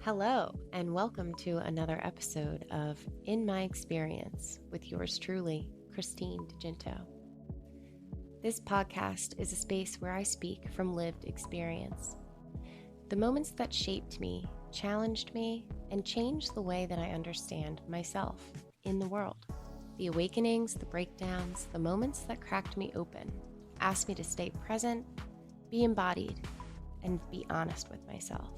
Hello, and welcome to another episode of In My Experience with yours truly, Christine DeGento. This podcast is a space where I speak from lived experience. The moments that shaped me, challenged me, and changed the way that I understand myself in the world. The awakenings, the breakdowns, the moments that cracked me open, asked me to stay present, be embodied, and be honest with myself.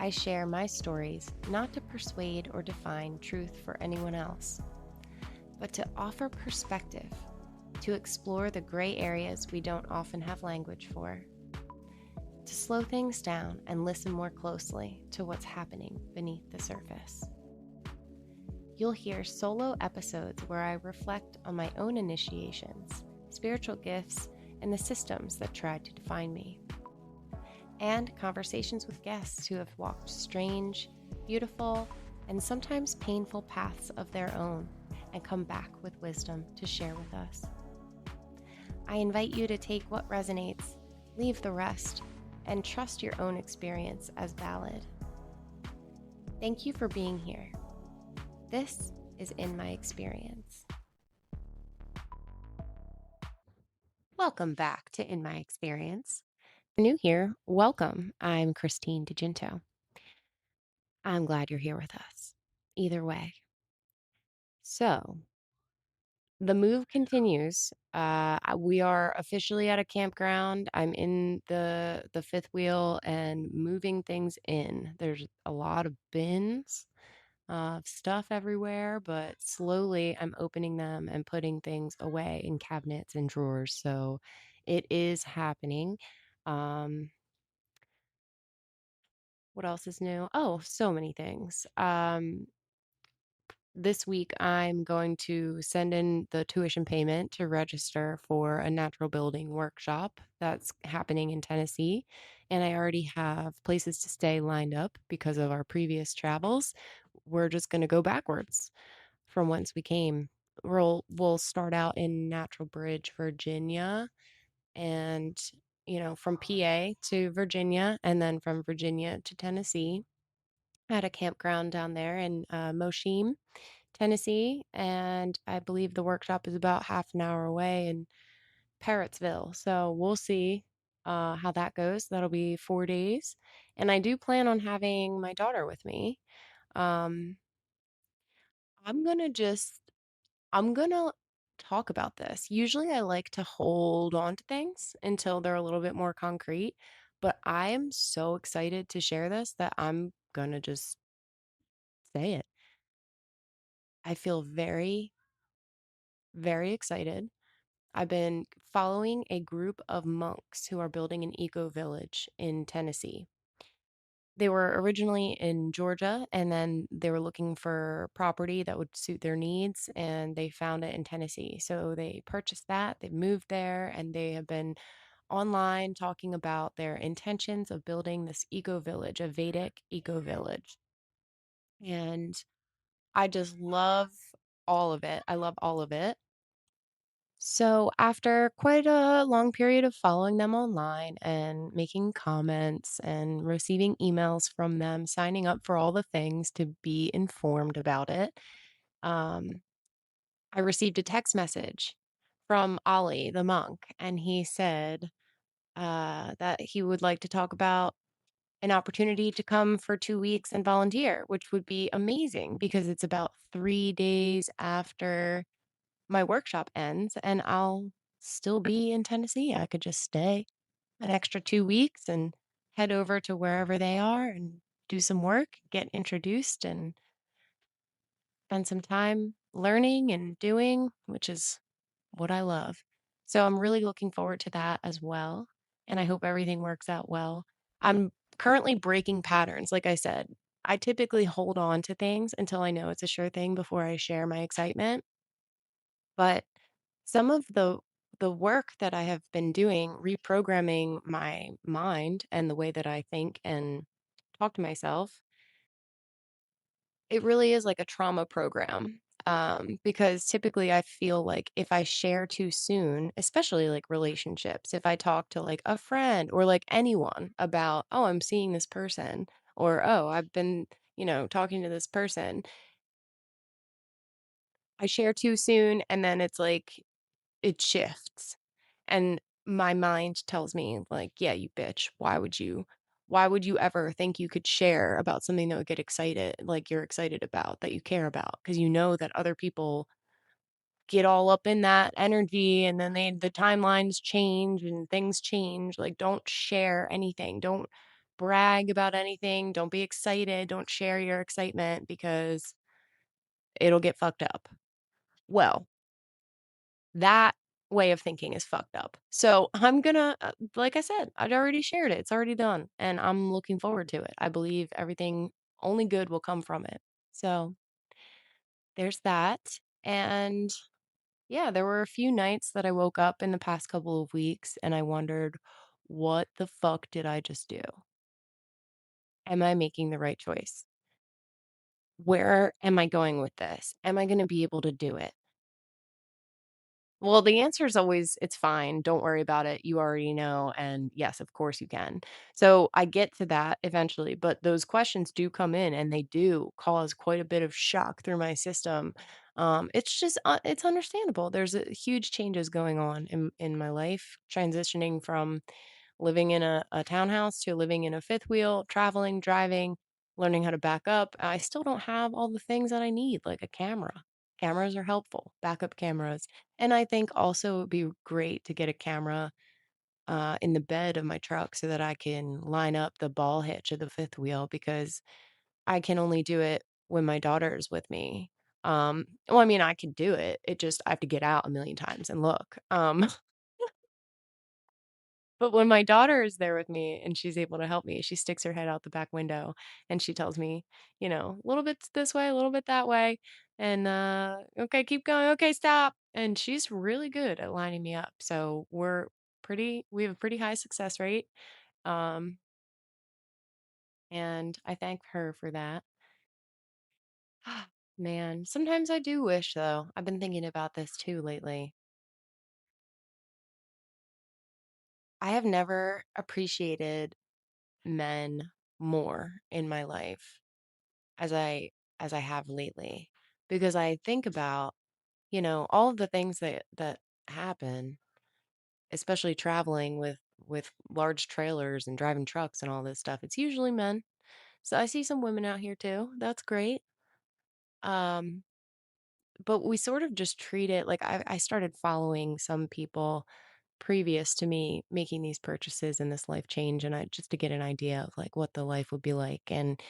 I share my stories not to persuade or define truth for anyone else, but to offer perspective, to explore the gray areas we don't often have language for, to slow things down and listen more closely to what's happening beneath the surface. You'll hear solo episodes where I reflect on my own initiations, spiritual gifts, and the systems that tried to define me, and conversations with guests who have walked strange, beautiful, and sometimes painful paths of their own and come back with wisdom to share with us. I invite you to take what resonates, leave the rest, and trust your own experience as valid. Thank you for being here. This is In My Experience. Welcome back to In My Experience. If you're new here, welcome. I'm Christine DeGento. I'm glad you're here with us. Either way. So, the move continues. We are officially at a campground. I'm in the fifth wheel and moving things in. There's a lot of bins of stuff everywhere, but slowly I'm opening them and putting things away in cabinets and drawers. So it is happening. Um, what else is new? Oh, so many things. This week, I'm going to send in the tuition payment to register for a natural building workshop that's happening in Tennessee. And I already have places to stay lined up because of our previous travels. We're just going to go backwards from whence we came. We'll start out in Natural Bridge, Virginia, and from PA to Virginia, and then from Virginia to Tennessee at a campground down there in Moshim, Tennessee, and I believe the workshop is about half an hour away in Parrotsville. So we'll see how that goes. That'll be 4 days. And I do plan on having my daughter with me. Um, I'm gonna just, I'm gonna talk about this. Usually I like to hold on to things until they're a little bit more concrete, but I am so excited to share this that I'm gonna just say it. I feel very, very excited. I've been following a group of monks who are building an eco village in Tennessee. They were originally in Georgia and then they were looking for property that would suit their needs and they found it in Tennessee. So they purchased that, they moved there, and they have been online talking about their intentions of building this eco village, a Vedic eco village. And I just love all of it. I love all of it. So, after quite a long period of following them online and making comments and receiving emails from them, signing up for all the things to be informed about it, um, I received a text message from Ollie, the monk, and he said that he would like to talk about an opportunity to come for 2 weeks and volunteer, which would be amazing because it's about 3 days after my workshop ends and I'll still be in Tennessee. I could just stay an extra 2 weeks and head over to wherever they are and do some work, get introduced, and spend some time learning and doing, which is what I love. So I'm really looking forward to that as well. And I hope everything works out well. I'm currently breaking patterns. Like I said, I typically hold on to things until I know it's a sure thing before I share my excitement. But some of the work that I have been doing, reprogramming my mind and the way that I think and talk to myself, it really is like a trauma program. Because typically I feel like if I share too soon, especially like relationships, if I talk to like a friend or like anyone about, oh, I'm seeing this person, Or, "Oh, I've been, talking to this person." I share too soon, and then it's like it shifts. And my mind tells me like, "Yeah, you bitch. Why would you ever think you could share about something that would get excited like you're excited about, that you care about? Because you know that other people get all up in that energy and then the timelines change and things change. Like, don't share anything. Don't brag about anything. Don't be excited. Don't share your excitement because it'll get fucked up." Well, that way of thinking is fucked up. So I'm gonna, like I said, I'd already shared it. It's already done, and I'm looking forward to it. I believe everything only good will come from it. So there's that. And yeah, there were a few nights that I woke up in the past couple of weeks and I wondered, what the fuck did I just do? Am I making the right choice? Where am I going with this? Am I going to be able to do it? Well, the answer is always, "It's fine. Don't worry about it. You already know." And yes, of course you can. So I get to that eventually, but those questions do come in and they do cause quite a bit of shock through my system. It's just, it's understandable. There's huge changes going on in my life, transitioning from living in a townhouse to living in a fifth wheel, traveling, driving, learning how to back up. I still don't have all the things that I need, like a camera. Cameras are helpful, backup cameras. And I think also it would be great to get a camera in the bed of my truck so that I can line up the ball hitch of the fifth wheel because I can only do it when my daughter is with me. Well, I mean, I can do it. It just, I have to get out a million times and look. But when my daughter is there with me and she's able to help me, she sticks her head out the back window and she tells me, a little bit this way, a little bit that way. And okay, keep going. Okay, stop. And she's really good at lining me up. So we have a pretty high success rate. Um, and I thank her for that. Man, sometimes I do wish though. I've been thinking about this too lately. I have never appreciated men more in my life as I have lately, because I think about, all of the things that happen, especially traveling with large trailers and driving trucks and all this stuff. It's usually men. So I see some women out here too. That's great. Um, but we sort of just treat it like I started following some people previous to me making these purchases and this life change, and I just to get an idea of like what the life would be like, and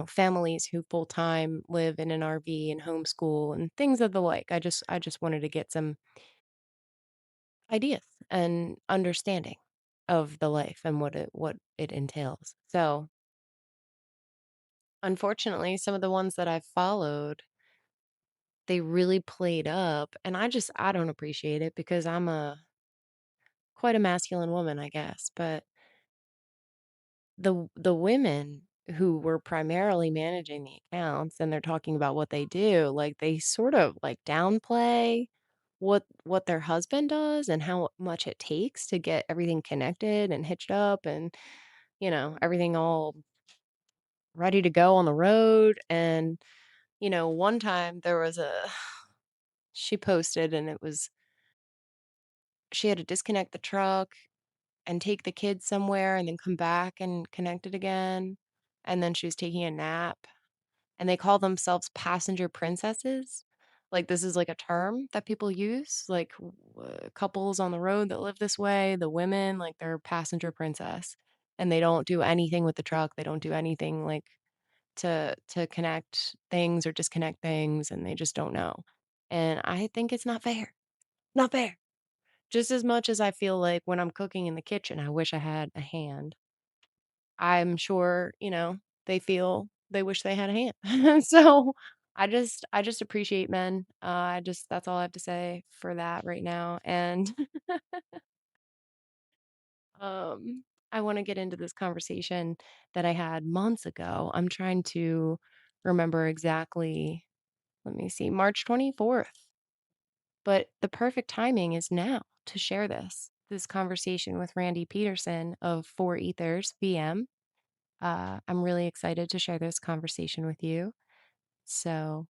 families who full time live in an RV and homeschool and things of the like. I just wanted to get some ideas and understanding of the life and what it entails. So unfortunately, some of the ones that I've followed, they really played up, and I don't appreciate it because I'm a quite a masculine woman, I guess. But the women who were primarily managing the accounts, and they're talking about what they do, like, they sort of, like, downplay what their husband does and how much it takes to get everything connected and hitched up and, everything all ready to go on the road. And, one time there was a she posted, and it was she had to disconnect the truck and take the kids somewhere and then come back and connect it again, and then she was taking a nap, and they call themselves passenger princesses. Like, this is, like, a term that people use, like, couples on the road that live this way, the women, like, they're passenger princess, and they don't do anything with the truck, they don't do anything, like, to connect things or disconnect things, and they just don't know, and I think it's not fair. Not fair. Just as much as I feel like when I'm cooking in the kitchen, I wish I had a hand. I'm sure, they wish they had a hand. So I just appreciate men. That's all I have to say for that right now. And um I want to get into this conversation that I had months ago. I'm trying to remember exactly, let me see, March 24th. But the perfect timing is now to share this conversation with Randy Peterson of Four Ethers VM. I'm really excited to share this conversation with you. So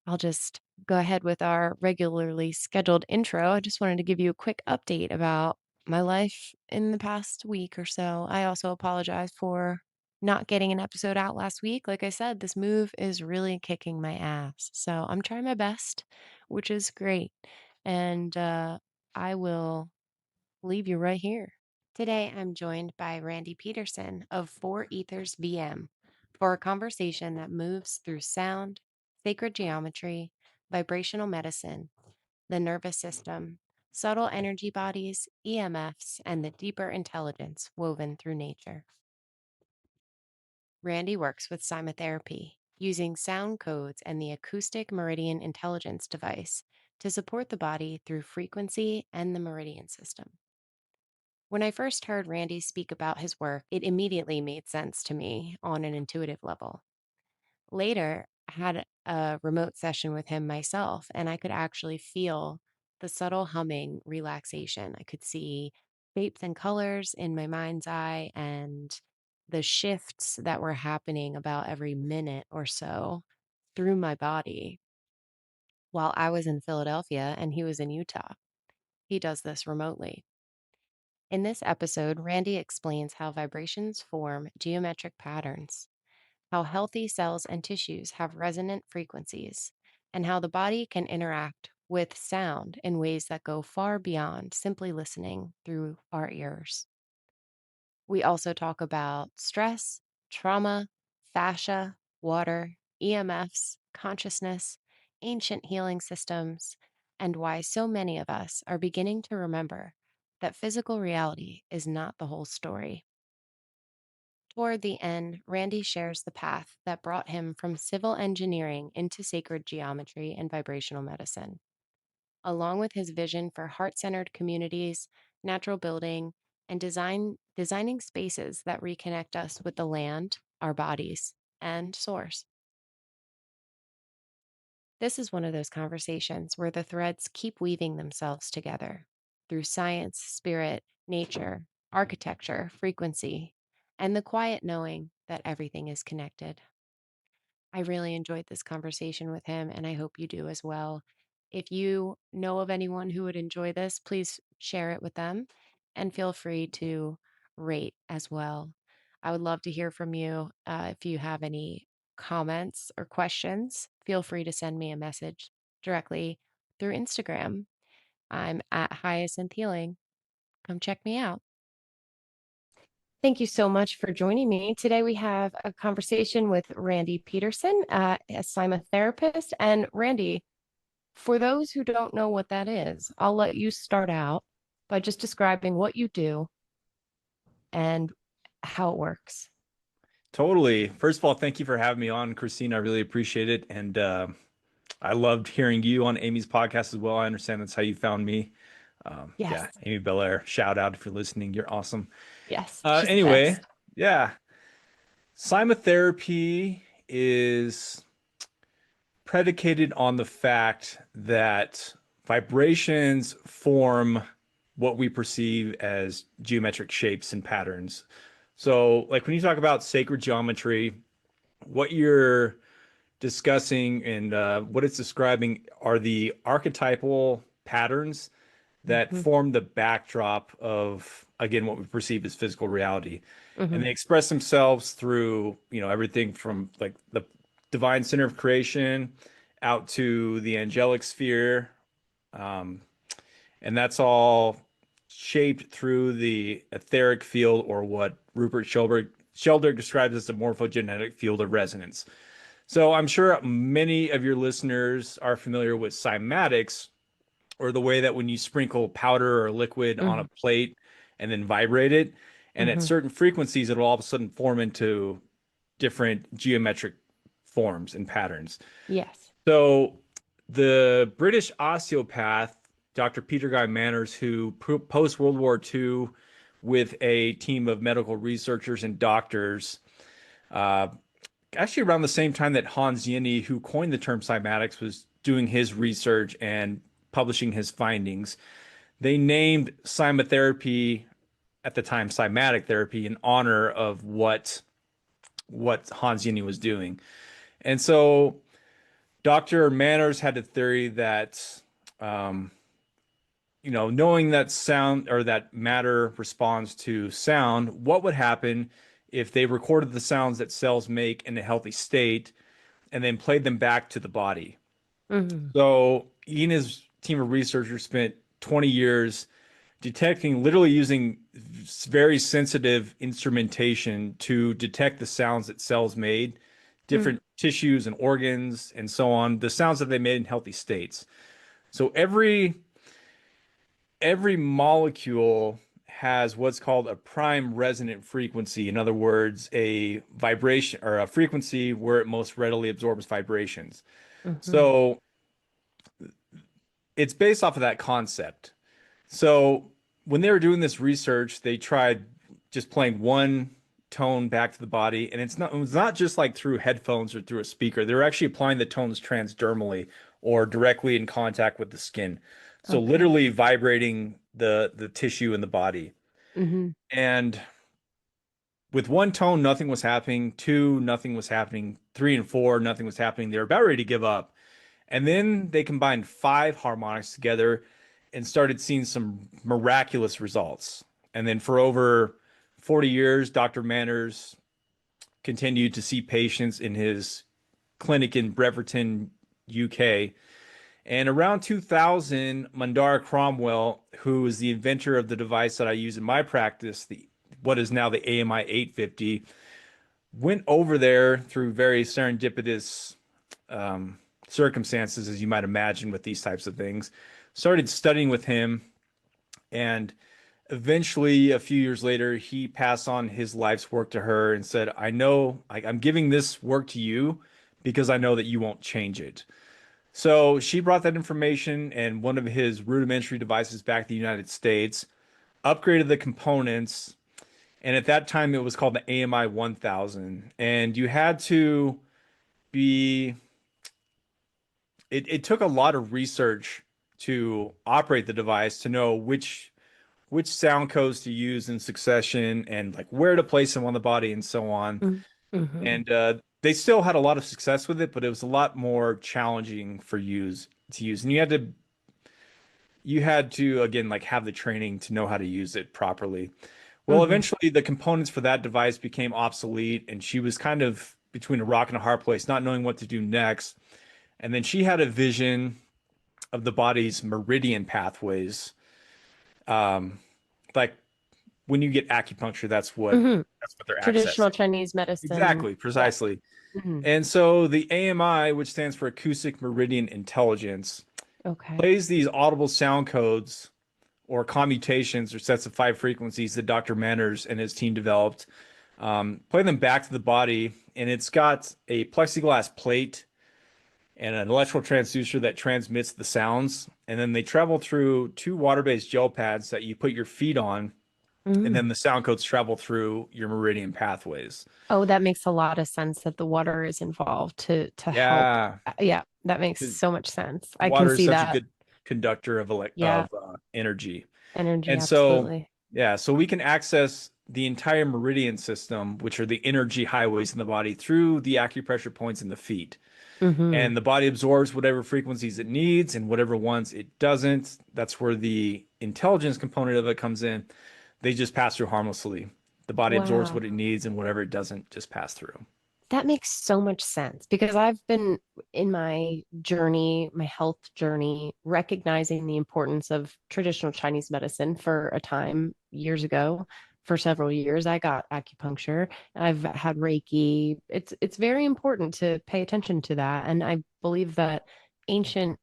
I'll just go ahead with our regularly scheduled intro. I just wanted to give you a quick update about my life in the past week or so. I also apologize for not getting an episode out last week. Like I said, this move is really kicking my ass. So I'm trying my best, which is great. And I will leave you right here. Today, I'm joined by Randy Peterson of Four Ethers VM for a conversation that moves through sound, sacred geometry, vibrational medicine, the nervous system, subtle energy bodies, EMFs, and the deeper intelligence woven through nature. Randy works with Cymatherapy, using sound codes and the Acoustic Meridian Intelligence device to support the body through frequency and the meridian system. When I first heard Randy speak about his work, it immediately made sense to me on an intuitive level. Later, I had a remote session with him myself, and I could actually feel the subtle humming relaxation. I could see shapes and colors in my mind's eye and the shifts that were happening about every minute or so through my body while I was in Philadelphia and he was in Utah. He does this remotely. In this episode, Randy explains how vibrations form geometric patterns, how healthy cells and tissues have resonant frequencies, and how the body can interact with sound in ways that go far beyond simply listening through our ears. We also talk about stress, trauma, fascia, water, EMFs, consciousness, ancient healing systems, and why so many of us are beginning to remember that physical reality is not the whole story. Toward the end, Randy shares the path that brought him from civil engineering into sacred geometry and vibrational medicine, along with his vision for heart-centered communities, natural building, and designing spaces that reconnect us with the land, our bodies, and source. This is one of those conversations where the threads keep weaving themselves together through science, spirit, nature, architecture, frequency, and the quiet knowing that everything is connected. I really enjoyed this conversation with him, and I hope you do as well. If you know of anyone who would enjoy this, please share it with them and feel free to rate as well. I would love to hear from you. If you have any comments or questions, feel free to send me a message directly through Instagram. I'm at Hyacinth Healing. Come check me out. Thank you so much for joining me. Today we have a conversation with Randy Peterson, a Cymatherapist. And Randy, for those who don't know what that is, I'll let you start out by just describing what you do and how it works. Totally. First of all, thank you for having me on, Christine. I really appreciate it. And I loved hearing you on Amy's podcast as well. I understand that's how you found me. Yes, Yeah, Amy Belair, shout out if you're listening. You're awesome. yes, she's the Anyway, best. yeah, Cymatherapy is predicated on the fact that vibrations form what we perceive as geometric shapes and patterns. So, like when you talk about sacred geometry, what you're discussing and what it's describing are the archetypal patterns that Hmm. form the backdrop of, again, what we perceive as physical reality. And Hmm. they express themselves through, everything from like the divine center of creation out to the angelic sphere. Um, and that's all shaped through the etheric field, or what Rupert Sheldrake describes as the morphogenetic field of resonance. So I'm sure many of your listeners are familiar with cymatics, or the way that when you sprinkle powder or liquid on Hmm. a plate and then vibrate it, and at Hmm. certain frequencies, it'll all of a sudden form into different geometric forms and patterns. Yes. So the British osteopath, Dr. Peter Guy Manners, who post World War II with a team of medical researchers and doctors, uh, actually around the same time that Hans Jenny, who coined the term cymatics, was doing his research and publishing his findings, they named cymatherapy at the time cymatic therapy in honor of what Hans Yini was doing. And so Dr. Manners had a theory that um, knowing that sound or that matter responds to sound, what would happen if they recorded the sounds that cells make in a healthy state and then played them back to the body? Mhm. So he and his team of researchers spent 20 years detecting, literally using very sensitive instrumentation to detect the sounds that cells made, Mm. different tissues and organs, and so on, the sounds that they made in healthy states. So every molecule has what's called a prime resonant frequency. In other words, a vibration or a frequency where it most readily absorbs vibrations. Mhm. So it's based off of that concept. So when they were doing this research, they tried just playing one tone back to the body, and it was not just like through headphones or through a speaker. They were actually applying the tones transdermally or directly in contact with the skin. So Okay. literally vibrating the tissue in the body. Mhm. And with one tone, nothing was happening. Two, nothing was happening. Three and four, nothing was happening. They were about ready to give up. And then they combined five harmonics together and started seeing some miraculous results. And then for over 40 years, Dr. Manners continued to see patients in his clinic in Breverton, UK. And around 2000, Mandara Cromwell, who is the inventor of the device that I use in my practice, the what is now the AMI 850, went over there through very serendipitous um, circumstances, as you might imagine with these types of things. Started studying with him, and eventually, a few years later, he passed on his life's work to her and said, "I know, I'm giving this work to you because I know that you won't change it." So she brought that information and one of his rudimentary devices back to the United States, upgraded the components, and at that time it was called the AMI 1000. And you had to be it took a lot of research to operate the device to know which sound codes to use in succession and like where to place them on the body and so on. Mm. Mhm. And they still had a lot of success with it, but it was a lot more challenging for use to use. And you had to again like have the training to know how to use it properly. Well, Mhm. eventually the components for that device became obsolete, and she was kind of between a rock and a hard place, not knowing what to do next. And then she had a vision of the body's meridian pathways. Um, like when you get acupuncture, Mhm. that's what they're Traditional accessing. Chinese medicine. Exactly, Yeah. precisely. Mhm. And so the AMI, which stands for Acoustic Meridian Intelligence, Okay. plays these audible sound codes or commutations or sets of five frequencies that Dr. Manners and his team developed, play them back to the body, and it's got a plexiglass plate and an electrical transducer that transmits the sounds. And then they travel through two water-based gel pads that you put your feet on, and then Mm. the sound codes travel through your meridian pathways. Oh, that makes a lot of sense that the water is involved to help. Yeah, Yeah, that makes so much sense. I can water is see such a that. good conductor of Yeah, energy. energy, And so, absolutely. yeah, so we can access the entire meridian system, which are the energy highways in the body, through the acupressure points in the feet. Mm-hmm. And the body absorbs whatever frequencies it needs and whatever ones it doesn't. That's where the intelligence component of it comes in. They just pass through harmlessly. The body absorbs Wow. what it needs and whatever it doesn't just pass through. That makes so much sense because I've been in my journey, my health journey, recognizing the importance of traditional Chinese medicine for a time years ago. For several years, I got acupuncture. I've had Reiki. It's very important to pay attention to that, and I believe that ancient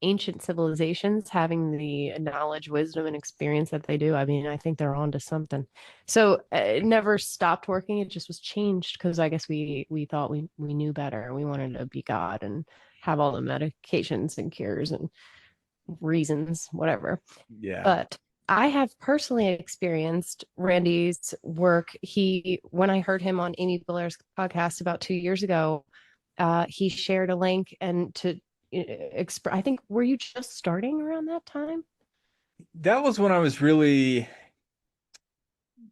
ancient civilizations having the knowledge, wisdom, and experience that they do. I mean, I think they're onto something. So it never stopped working. It just was changed because I guess we thought we knew better. We wanted to be God and have all the medications and cures and reasons, whatever. Yeah. But I have personally experienced Randy's work. When I heard him on Amy Blair's podcast about 2 years ago, he shared a link and to express. I think were you just starting around that time? That was when I was really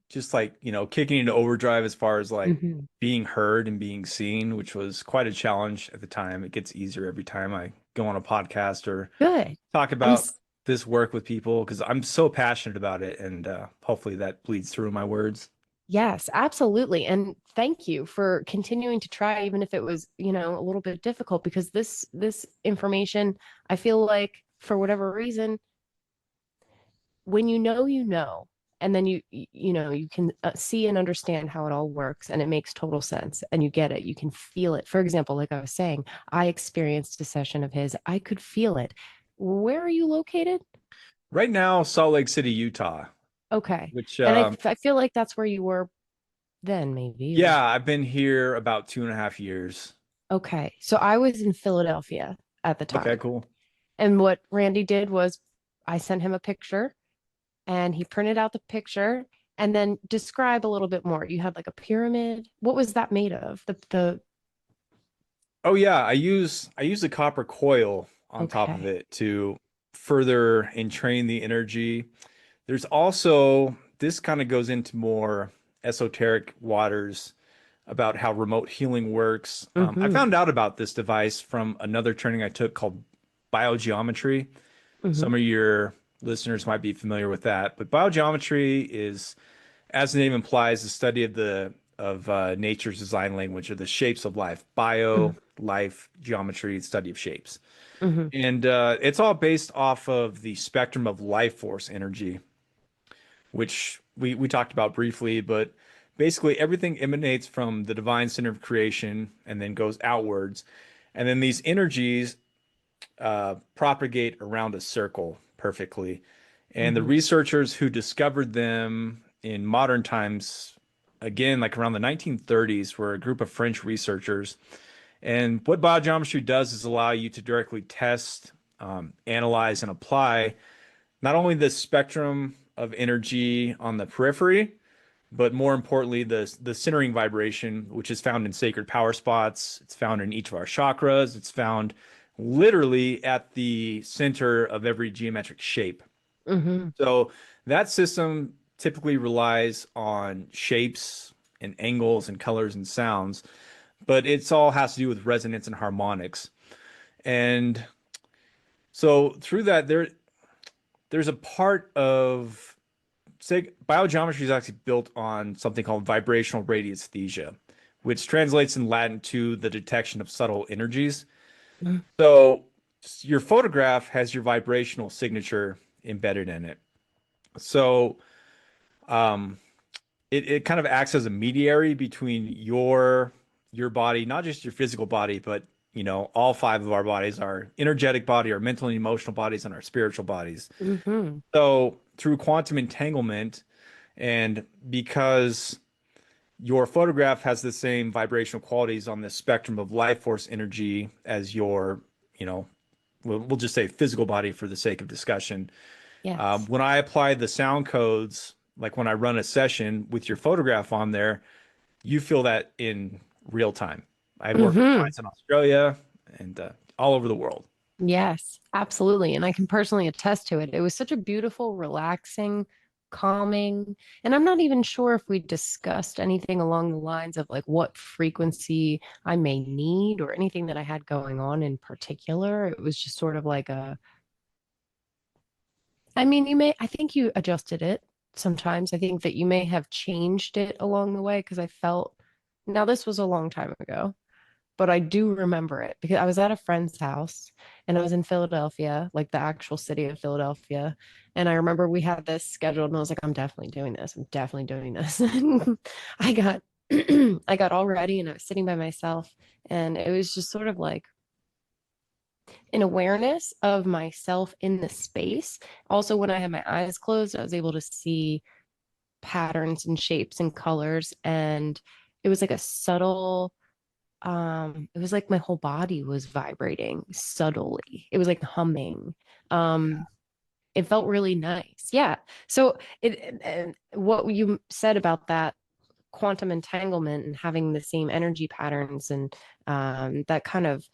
just like, kicking into overdrive as far as like Hmm. being heard and being seen, which was quite a challenge at the time. It gets easier every time I go on a podcast or Good. talk I'm about this work with people because I'm so passionate about it, and hopefully that bleeds through in my words. Yes, absolutely. And thank you for continuing to try, even if it was, a little bit difficult, because this information, I feel like for whatever reason, when you know, and then you can see and understand how it all works, and it makes total sense, and you get it, you can feel it. For example, like I was saying, I experienced a session of his, I could feel it. Where are you located? Right now, Salt Lake City, Utah, Okay. which And I feel like that's where you were then, maybe, or yeah, I've been here about 2.5 years. okay. So I was in Philadelphia at the Okay, time. cool. And what Randy did was I sent him a picture, and he printed out the picture and then describe a little bit more. You had like a pyramid. What was that made of? The Oh yeah, I use a copper coil on top of okay. it to further entrain the energy. There's also this kind of goes into more esoteric waters about how remote healing works. I Mm-hmm. found out about this device from another training I took called biogeometry. Mm-hmm. Some of your listeners might be familiar with that, but biogeometry is, as the name implies, the study of nature's design language or the shapes of life. Bio, life, geometry, study of shapes. Mm-hmm. And it's all based off of the spectrum of life force energy, which we talked about briefly, but basically everything emanates from the divine center of creation and then goes outwards. And then these energies propagate around a circle perfectly. And the Mm-hmm. researchers who discovered them in modern times, again, like around the 1930s, were a group of French researchers. And what biogeometry does is allow you to directly test, analyze, and apply not only the spectrum of energy on the periphery, but more importantly, the centering vibration, which is found in sacred power spots. It's found in each of our chakras. It's found literally at the center of every geometric shape. Mm-hmm. So that system typically relies on shapes and angles and colors and sounds, but it's all has to do with resonance and harmonics. And so through that, there's a part of say biogeometry is actually built on something called vibrational radiesthesia, which translates in Latin to the detection of subtle energies. So your photograph has your vibrational signature embedded in it. So um, it kind of acts as a mediary between your body, not just your physical body, but all five of our bodies, our energetic body, our mental and emotional bodies, and our spiritual bodies. Mm-hmm. So through quantum entanglement, and because your photograph has the same vibrational qualities on the spectrum of life force energy as your, you know, we'll just say physical body for the sake of discussion. Yes. When I apply the sound codes, like when I run a session with your photograph on there, you feel that in real time. I work with Mm-hmm. clients in Australia and all over the world. Yes, absolutely. And I can personally attest to it. It was such a beautiful, relaxing, calming. And I'm not even sure if we discussed anything along the lines of like what frequency I may need or anything that I had going on in particular. It was just sort of like I mean, I think you adjusted it sometimes. I think that you may have changed it along the way because I felt, now this was a long time ago, but I do remember it because I was at a friend's house and I was in Philadelphia, like the actual city of Philadelphia. And I remember we had this scheduled and I was like, I'm definitely doing this. I'm definitely doing this. I got I got all ready and I was sitting by myself and it was just sort of like an awareness of myself in the space. Also, when I had my eyes closed, I was able to see patterns and shapes and colors and it was like a subtle it was like my whole body was vibrating subtly. It was like humming. Um, it felt really nice. Yeah. So and what you said about that quantum entanglement and having the same energy patterns and that kind of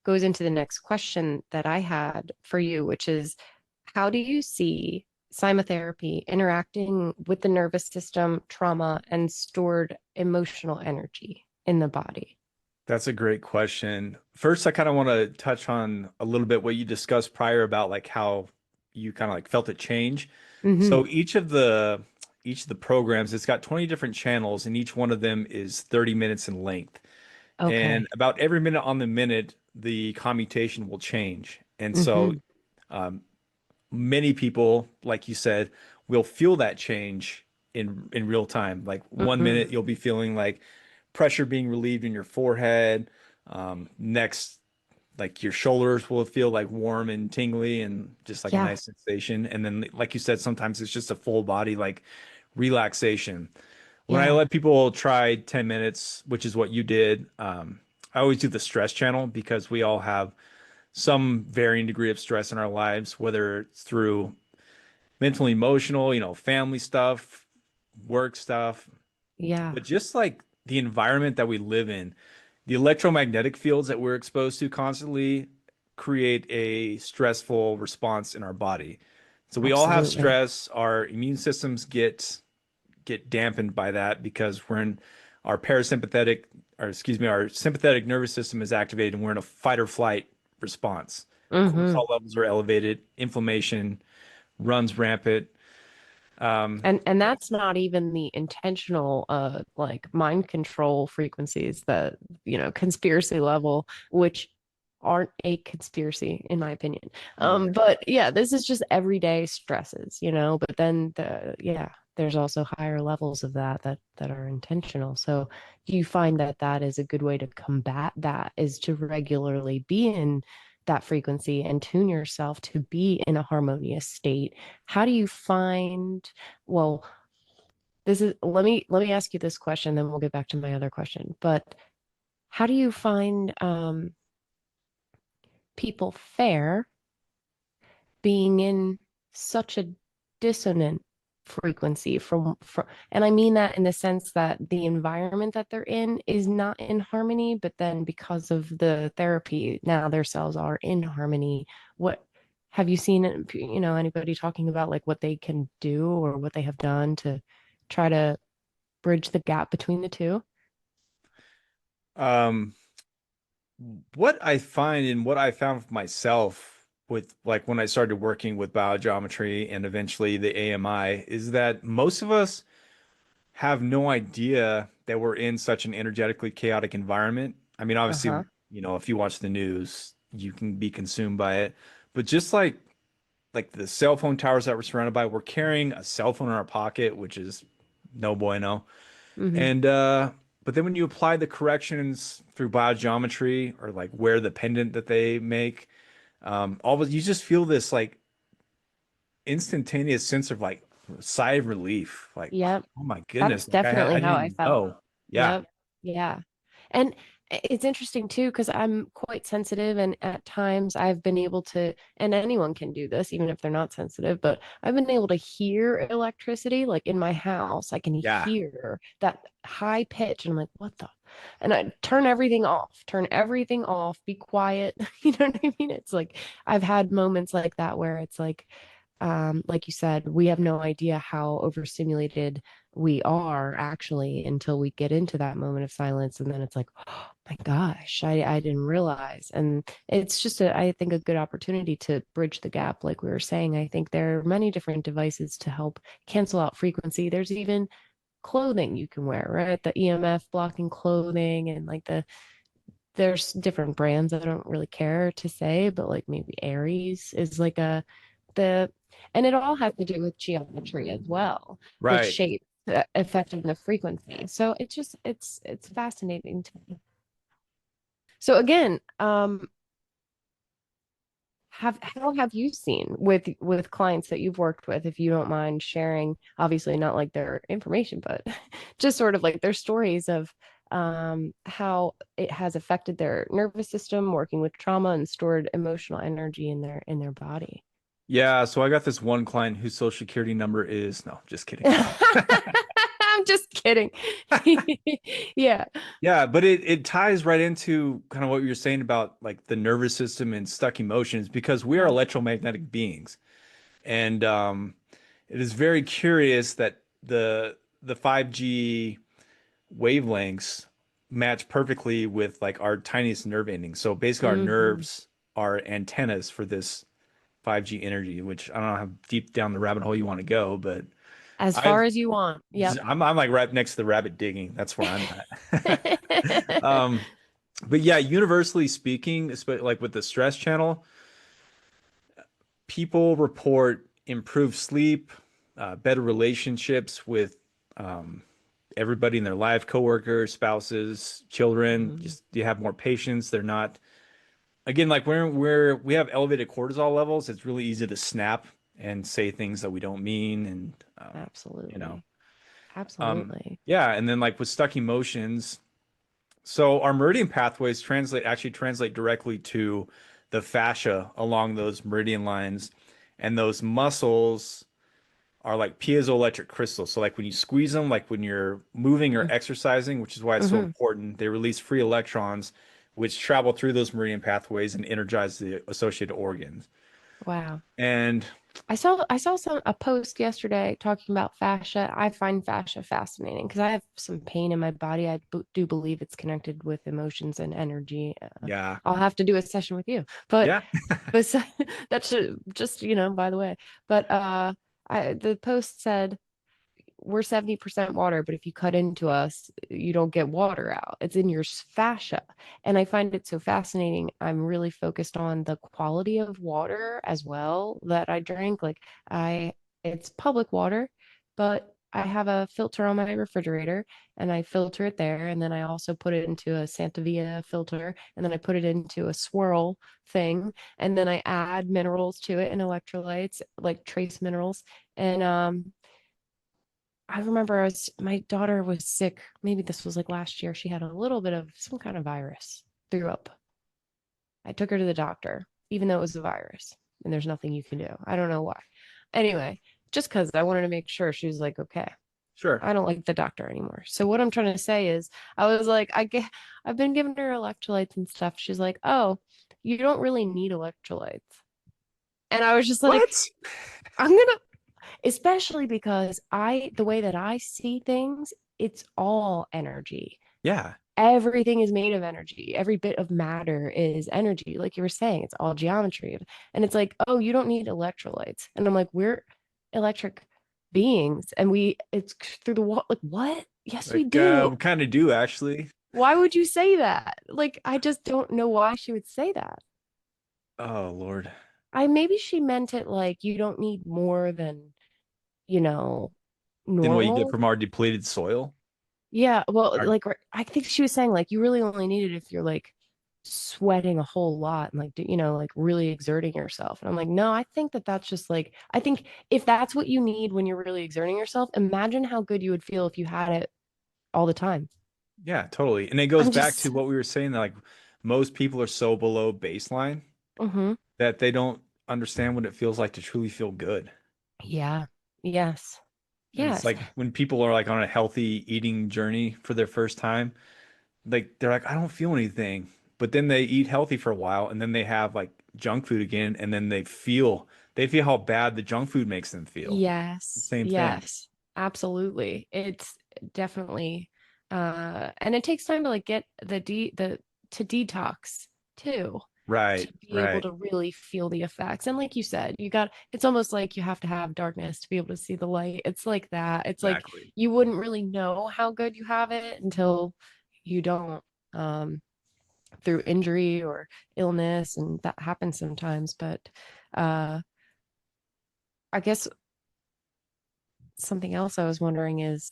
goes into the next question that I had for you, which is how do you see Cymatherapy, interacting with the nervous system, trauma, and stored emotional energy in the body. That's a great question. First, I kind of want to touch on a little bit what you discussed prior about like how you kind of like felt it change. Hmm. So each of the programs, it's got 20 different channels, and each one of them is 30 minutes in length. And Okay. about every minute on the minute, the commutation will change. And so Hmm. um, many people, like you said, will feel that change in real time. Like one Hmm. minute you'll be feeling like pressure being relieved in your forehead. Next, like your shoulders will feel like warm and tingly and just like a Yeah. nice sensation. And then, like you said, sometimes it's just a full body like relaxation. When I Yeah. let people try 10 minutes, which is what you did, I always do the stress channel because we all have some varying degree of stress in our lives, whether it's through mental, emotional, family stuff, work stuff, Yeah. but just like the environment that we live in, the electromagnetic fields that we're exposed to constantly create a stressful response in our body. So we all have Absolutely. stress. Our immune systems get dampened by that because we're in our parasympathetic, or excuse me, our sympathetic nervous system is activated and we're in a fight or flight response. Hmm. Cortisol levels are elevated, inflammation runs rampant. Um, And that's not even the intentional like mind control frequencies that, conspiracy level, which aren't a conspiracy in my opinion. yeah. But yeah, this is just everyday stresses, but then there's also higher levels of that are intentional. So do you find that that is a good way to combat that is to regularly be in that frequency and tune yourself to be in a harmonious state? How do you find, well, this is let me ask you this question, then we'll get back to my other question. But how do you find people fare being in such a dissonant frequency from, and I mean that in the sense that the environment that they're in is not in harmony, but then because of the therapy, now their cells are in harmony. What have you seen, anybody talking about like what they can do or what they have done to try to bridge the gap between the two? Um, what I find and what I found for myself with like when I started working with biogeometry and eventually the AMI is that most of us have no idea that we're in such an energetically chaotic environment. I mean, Uh-huh. obviously, if you watch the news, you can be consumed by it. But just like the cell phone towers that we're surrounded by, we're carrying a cell phone in our pocket, which is no bueno. Hmm. And but then when you apply the corrections through biogeometry or like where the pendant that they make, all of you just feel this like instantaneous sense of like sigh of relief, like Yep. oh my That's goodness, like I definitely didn't how I even felt. know. Yeah, Yep. Yeah. And it's interesting too, because I'm quite sensitive, and at times I've been able to, and anyone can do this, even if they're not sensitive, but I've been able to hear electricity like in my house. I can yeah, hear that high pitch, and I'm like, what the? And I turn everything off, be quiet. You know what I mean? It's like I've had moments like that where it's like you said, we have no idea how overstimulated we are actually until we get into that moment of silence. And then it's like, oh my gosh, I didn't realize. And it's just, I think, a good opportunity to bridge the gap. Like we were saying, I think there are many different devices to help cancel out frequency. There's even clothing you can wear, right? The EMF blocking clothing, and like there's different brands. I don't really care to say, but like maybe Aries is like the and it all has to do with geometry as well, the right. shape affecting the frequency. So it's fascinating to me. So again, how have you seen with clients that you've worked with, if you don't mind sharing, obviously not like their information, but just sort of like their stories of how it has affected their nervous system, working with trauma and stored emotional energy in their body. Yeah, so I got this one client whose social security number is no, just kidding. I'm just kidding. Yeah. Yeah, but it ties right into kind of what you were saying about like the nervous system and stuck emotions because we are Yeah. electromagnetic beings. And it is very curious that the 5G wavelengths match perfectly with like our tiniest nerve endings. So basically our Mhm. nerves are antennas for this 5G energy, which I don't know how deep down the rabbit hole you want to go, but As far I've as you want. Yep. I'm like right next to the rabbit digging. That's where I'm at. But yeah, universally speaking, like with the stress channel, people report improved sleep, better relationships with um, everybody in their life, coworkers, spouses, children. Mhm. Just you have more patience. They're not again like we have elevated cortisol levels. It's really easy to snap and say things that we don't mean, and you know, Absolutely. um, Absolutely. yeah. And then like with stuck emotions. So our meridian pathways actually translate directly to the fascia along those meridian lines, and those muscles are like piezoelectric crystals. So like when you squeeze them, like when you're moving or exercising, which is why it's so Mm-hmm. important, they release free electrons, which travel through those meridian pathways and energize the associated organs. Wow. And I saw a post yesterday talking about fascia. I find fascia fascinating because I have some pain in my body. I do believe it's connected with emotions and energy. yeah, I'll have to do a session with you. But yeah, but that's just, by the way. But the post said we're 70% water, but if you cut into us, you don't get water out. It's in your fascia. And I find it so fascinating. I'm really focused on the quality of water as well that I drink. Like it's public water, but I have a filter on my refrigerator and I filter it there. And then I also put it into a Santa Via filter and then I put it into a swirl thing. And then I add minerals to it and electrolytes, like trace minerals. And I remember my daughter was sick. Maybe this was like last year. She had a little bit of some kind of virus, threw up. I took her to the doctor, even though it was a virus, and there's nothing you can do. I don't know why. Anyway, just because I wanted to make sure she was like, okay, sure. I don't like the doctor anymore. So what I'm trying to say is, I was like, I've been giving her electrolytes and stuff. She's like, oh, you don't really need electrolytes. And I was just like, What? I'm gonna especially because the way that I see things, it's all energy. Yeah, Everything is made of energy. Every bit of matter is energy. Like you were saying, it's all geometry. And it's like, oh, you don't need electrolytes. And I'm like, we're electric beings and it's through the wall. Like, what? Yes, we like do. we kind of do actually. Why would you say that? Like, I just don't know why she would say that. Oh Lord. Maybe she meant it like you don't need more than, you know, Than what you get normal. from our depleted soil. Yeah, well, Our, like I think she was saying like you really only need it if you're like sweating a whole lot and like like really exerting yourself. And I'm like, no, I think that's just like I think if that's what you need when you're really exerting yourself, imagine how good you would feel if you had it all the time. yeah, totally. And it goes I'm back just, to what we were saying that like most people are so below baseline mm-hmm. that they don't understand what it feels like to truly feel good. Yeah, yes, And it's yes, like when people are like on a healthy eating journey for their first time, like they're like, I don't feel anything. But then they eat healthy for a while and then they have like junk food again and then they feel how bad the junk food makes them feel. yes, Same thing. yes, absolutely. It's definitely, and it takes time to like get the to detox too, to Right, be able right. to really feel the effects. And like you said, it's almost like you have to have darkness to be able to see the light. It's like that. It's like Exactly. you wouldn't really know how good you have it until you don't, um, through injury or illness, and that happens sometimes. But uh, I guess something else I was wondering is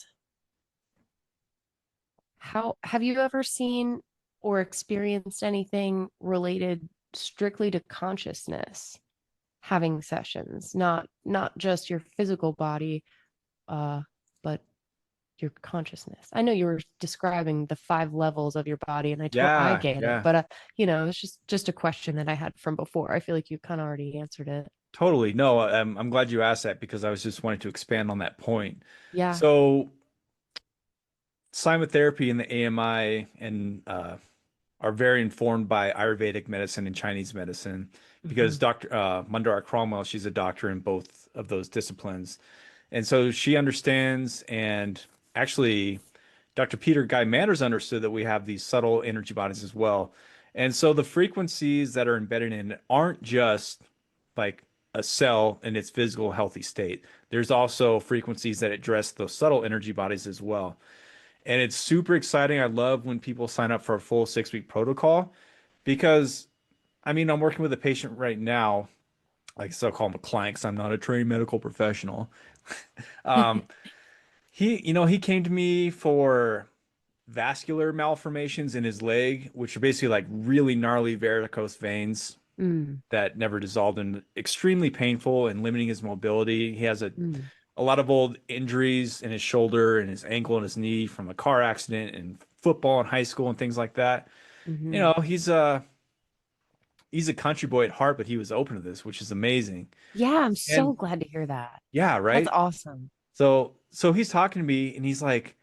how have you ever seen or experienced anything related strictly to consciousness having sessions, not just your physical body, uh, but your consciousness. I know you were describing the five levels of your body, and I Yeah, get it, yeah. but it's just a question that I had from before. I feel like you kind of already answered it. Totally. No, I'm glad you asked that because I was just wanting to expand on that point. Yeah. So, Cymatherapy and the AMI and are very informed by Ayurvedic medicine and Chinese medicine because Hmm. Dr. Mandara Cromwell, she's a doctor in both of those disciplines. And so she understands, and actually, Dr. Peter Guy Manners understood that we have these subtle energy bodies as well. And so the frequencies that are embedded in it aren't just like a cell in its physical healthy state. There's also frequencies that address those subtle energy bodies as well. And it's super exciting. I love when people sign up for a full 6 week protocol because I mean, I'm working with a patient right now, like so call him a client because I'm not a trained medical professional. Um, he came to me for vascular malformations in his leg, which are basically like really gnarly varicose veins Mm, that never dissolved and extremely painful and limiting his mobility. He has mm, a lot of old injuries in his shoulder and his ankle and his knee from a car accident and football in high school and things like that. You hmm. know, he's a country boy at heart, but he was open to this, which is amazing. Yeah, I'm so And glad to hear that. yeah, That's right. awesome. So he's talking to me and he's like,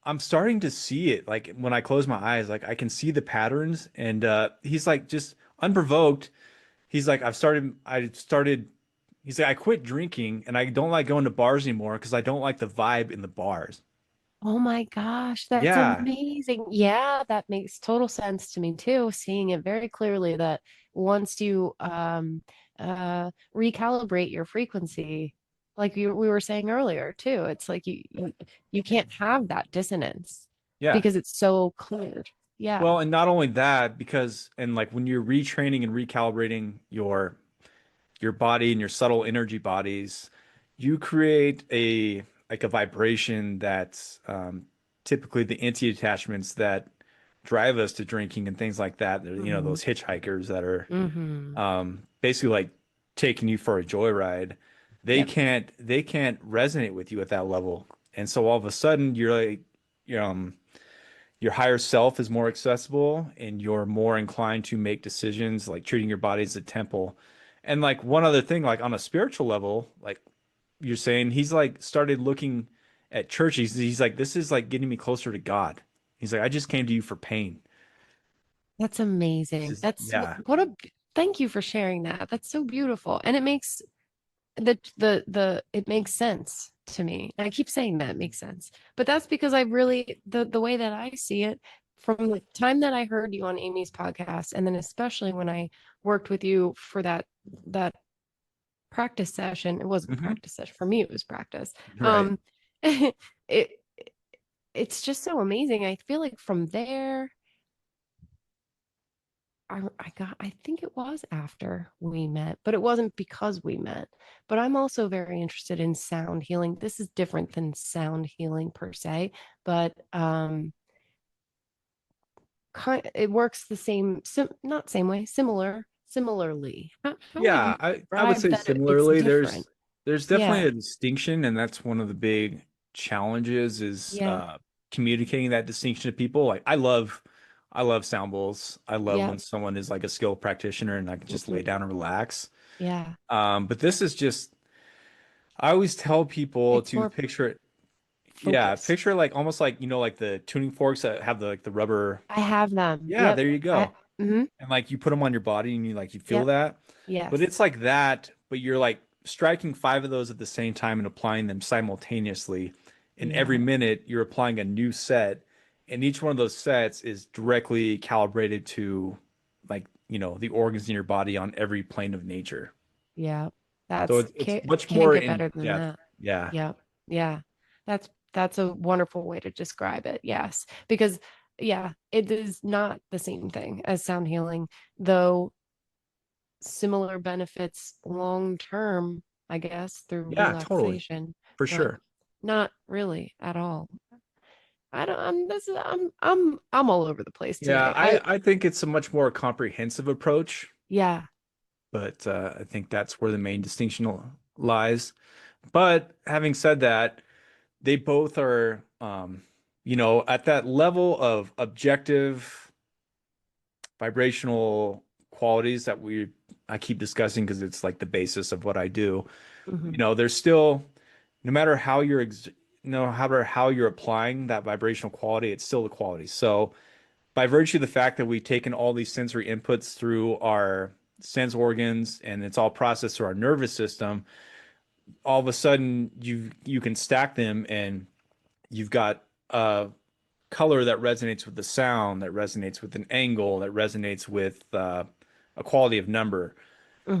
I'm starting to see it. Like when I close my eyes, like I can see the patterns. And he's like, just unprovoked. He's like, he's like, I quit drinking and I don't like going to bars anymore because I don't like the vibe in the bars. Oh my gosh, that's Yeah. amazing. Yeah, that makes total sense to me too, seeing it very clearly that once you recalibrate your frequency, like we were saying earlier too, it's like you can't have that dissonance Yeah. because it's so cleared. Yeah, Well, and not only that, because and like when you're retraining and recalibrating your body and your subtle energy bodies, you create a vibration that's typically the anti-attachments that drive us to drinking and things like that. You know, hmm those hitchhikers that are hmm basically like taking you for a joyride. Yep. They can't resonate with you at that level, and so all of a sudden you're like, you know, your higher self is more accessible and you're more inclined to make decisions like treating your body as a temple. And like one other thing, like on a spiritual level, like you're saying, he's like started looking at church. He's like, this is like getting me closer to God. He's like, I just came to you for pain. That's This amazing. is, That's yeah, what a thank you for sharing that. That's so beautiful. And it makes the it makes sense to me. And I keep saying that it makes sense. But that's because I really the way that I see it from the time that I heard you on Amy's podcast and then especially when I worked with you for that practice session. It wasn't hmm practice session. For me it was practice. right. Um it it's just so amazing. I feel like from there I think it was after we met, but it wasn't because we met. But I'm also very interested in sound healing. This is different than sound healing per se, but it works the same, not same way, similarly. How would Yeah, you I would describe say that it's similarly. different? There's definitely Yeah, a distinction, and that's one of the big challenges is yeah, communicating that distinction to people. Like I love sound bowls. I love yeah, when someone is like a skilled practitioner and I can just lay mhm, down and relax. yeah. But this is just I always tell people It's to more picture it. Yeah, focused. picture like almost like like the tuning forks that have the like the rubber. I have them. Yeah, Yep. there you I, go. mm-hmm, And like you put them on your body and you feel yep. that. But Yes. it's like that, but you're like striking five of those at the same time and applying them simultaneously. And every Yeah. minute you're applying a new set, and each one of those sets is directly calibrated to like, the organs in your body on every plane of nature. Yeah, So that's it's much can't more get in better than depth. that. Yeah. Yeah, yeah, that's a wonderful way to describe it. Yes, because yeah, it is not the same thing as sound healing, though similar benefits long term, I guess, through Yeah, totally. relaxation, For but sure. not really at all. I don't. I'm all over the place Yeah, today. I I think it's a much more comprehensive approach, yeah. but I think that's where the main distinction lies. But having said that, they both are, at that level of objective vibrational qualities that I keep discussing because it's like the basis of what I do. Mhm. There's still, no matter how no matter how you're applying that vibrational quality, it's still the quality. So by virtue of the fact that we've taken all these sensory inputs through our sense organs and it's all processed through our nervous system, all of a sudden you can stack them and you've got a color that resonates with the sound, that resonates with an angle, that resonates with a quality of number.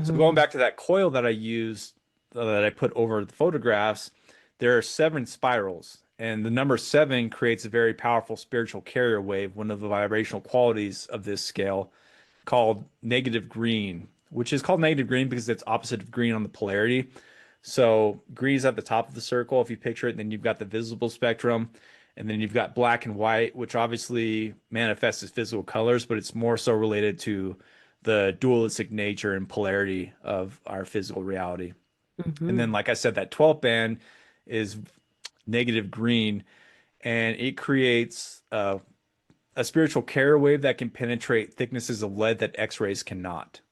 So going Mhm. back to that coil that I used, that I put over the photographs, there are seven spirals, and the number seven creates a very powerful spiritual carrier wave, one of the vibrational qualities of this scale, called negative green, which is called negative green because it's opposite of green on the polarity. So green is at the top of the circle if you picture it, and then you've got the visible spectrum, and then you've got black and white, which obviously manifests as physical colors, but it's more so related to the dualistic nature and polarity of our physical reality. And then, Mhm. like I said, that 12th band is negative green, and it creates a spiritual carrier wave that can penetrate thicknesses of lead that X-rays cannot.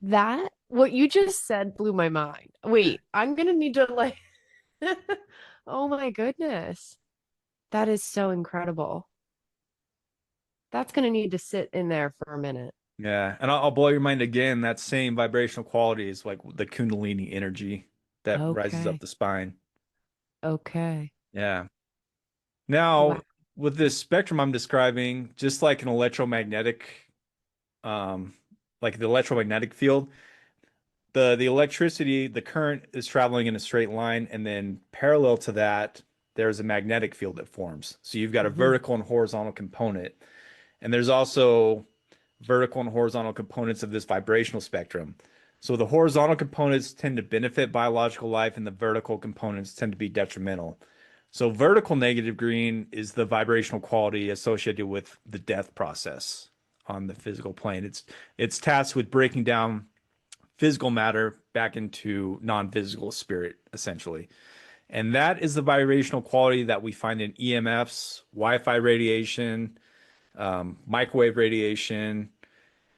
That what you just said blew my mind. Wait, I'm gonna need to like oh my goodness. That is so incredible. That's gonna need to sit in there for a minute. Yeah, and I'll blow your mind again. That same vibrational quality is like the Kundalini energy that rises up Okay. the spine. Okay. Yeah. Wow. Now, with this spectrum I'm describing, just like an electromagnetic, um, like the electromagnetic field, the electricity, the current is traveling in a straight line, and then parallel to that, there's a magnetic field that forms. So you've got a Hmm. vertical and horizontal component, and there's also vertical and horizontal components of this vibrational spectrum. So the horizontal components tend to benefit biological life, and the vertical components tend to be detrimental. So vertical negative green is the vibrational quality associated with the death process on the physical plane. It's tasked with breaking down physical matter back into non-physical spirit, essentially. And that is the vibrational quality that we find in EMFs, Wi-Fi radiation, microwave radiation,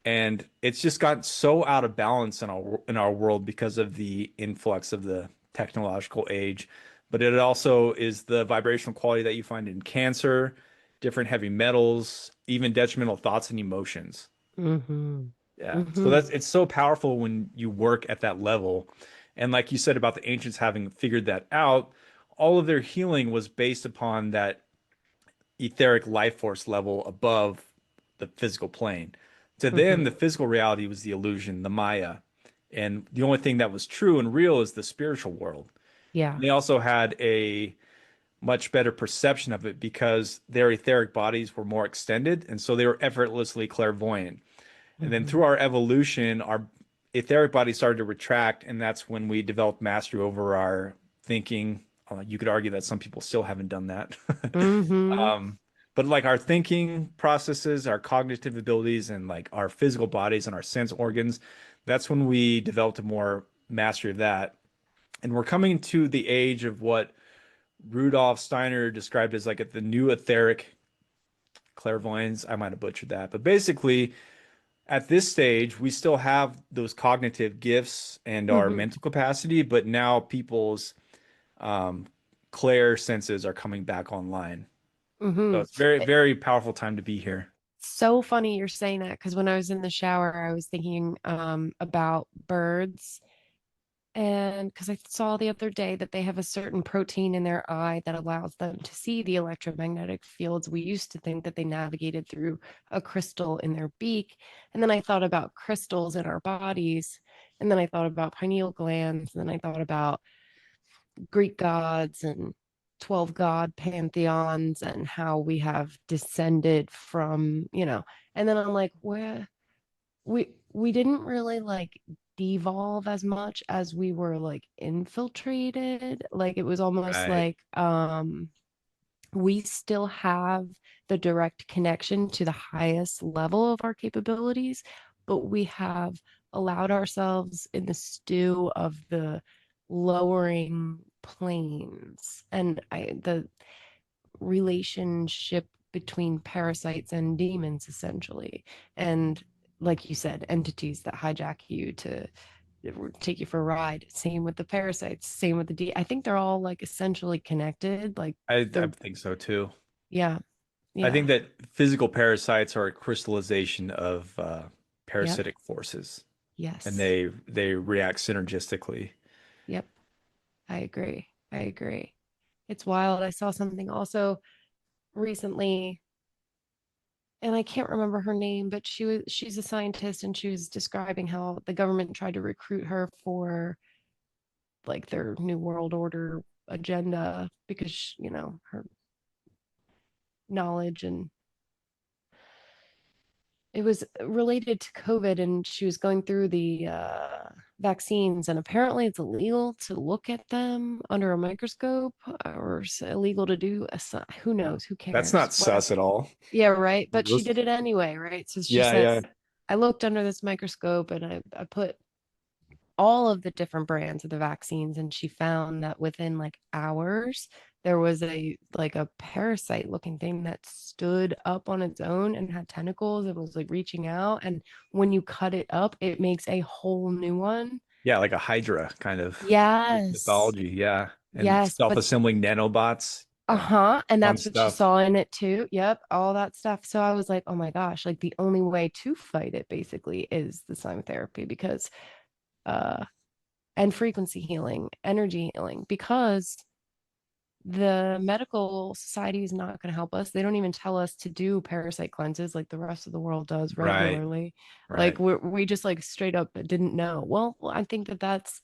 and it's just gotten so out of balance in our world because of the influx of the technological age. But it also is the vibrational quality that you find in cancer, different heavy metals, even detrimental thoughts and emotions. Hmm. Yeah. So Hmm. that's it's so powerful when you work at that level. And like you said about the ancients having figured that out, all of their healing was based upon that etheric life force level above the physical plane. To them, Hmm. the physical reality was the illusion, the Maya. And the only thing that was true and real is the spiritual world. Yeah. And they also had a much better perception of it because their etheric bodies were more extended. And so they were effortlessly clairvoyant. And then Hmm. through our evolution, our etheric body started to retract, and that's when we developed mastery over our thinking. You could argue that some people still haven't done that. Hmm. Um, but like our thinking processes, our cognitive abilities, and like our physical bodies and our sense organs, that's when we developed a more mastery of that. And we're coming to the age of what Rudolf Steiner described as like the new etheric clairvoyance. I might have butchered that, but basically, at this stage, we still have those cognitive gifts and our Hmm. mental capacity, but now people's um, clair senses are coming back online. So Hmm. it's very, very powerful time to be here. So funny you're saying that because when I was in the shower, I was thinking about birds. And because I saw the other day that they have a certain protein in their eye that allows them to see the electromagnetic fields. We used to think that they navigated through a crystal in their beak. And then I thought about crystals in our bodies. And then I thought about pineal glands. And then I thought about Greek gods and 12 god pantheons and how we have descended from, and then I'm like, where we didn't really like devolve as much as we were like infiltrated. Like it was almost Right. like we still have the direct connection to the highest level of our capabilities, but we have allowed ourselves in the stew of the lowering planes and the relationship between parasites and demons, essentially. And like you said, entities that hijack you to take you for a ride. Same with the parasites, same with I think they're all like essentially connected. Like I they're, think so too. yeah, I yeah, think that physical parasites are a crystallization of yep, parasitic forces, and yes. they react synergistically. Yep. I agree. I agree. It's wild. I saw something also recently, and I can't remember her name, but she's a scientist, and she was describing how the government tried to recruit her for like their new world order agenda because, her knowledge, and it was related to COVID, and she was going through the vaccines, and apparently it's illegal to look at them under a microscope, or it's illegal to do who knows, who That's cares, not whatever. sus at all. Yeah, right. But she Those- did it anyway, right? So she yeah, says, yeah, I looked under this microscope, and I put all of the different brands of the vaccines, and she found that within like hours there was a parasite looking thing that stood up on its own and had tentacles and was like reaching out, and when you cut it up it makes a whole new one. yeah, like a Hydra kind of Yes. mythology. Yeah, and Yes, but self-assembling nanobots. Yeah, uh-huh, and fun that's what she stuff. saw in it too. Yep, all that stuff. So I was like, oh my gosh, like the only way to fight it basically is the Cymatherapy, because uh and frequency healing, energy healing, because the medical society is not going to help us. They don't even tell us to do parasite cleanses like the rest of the world does Right, regularly. Like right. we just like straight up didn't know. Well, I think that's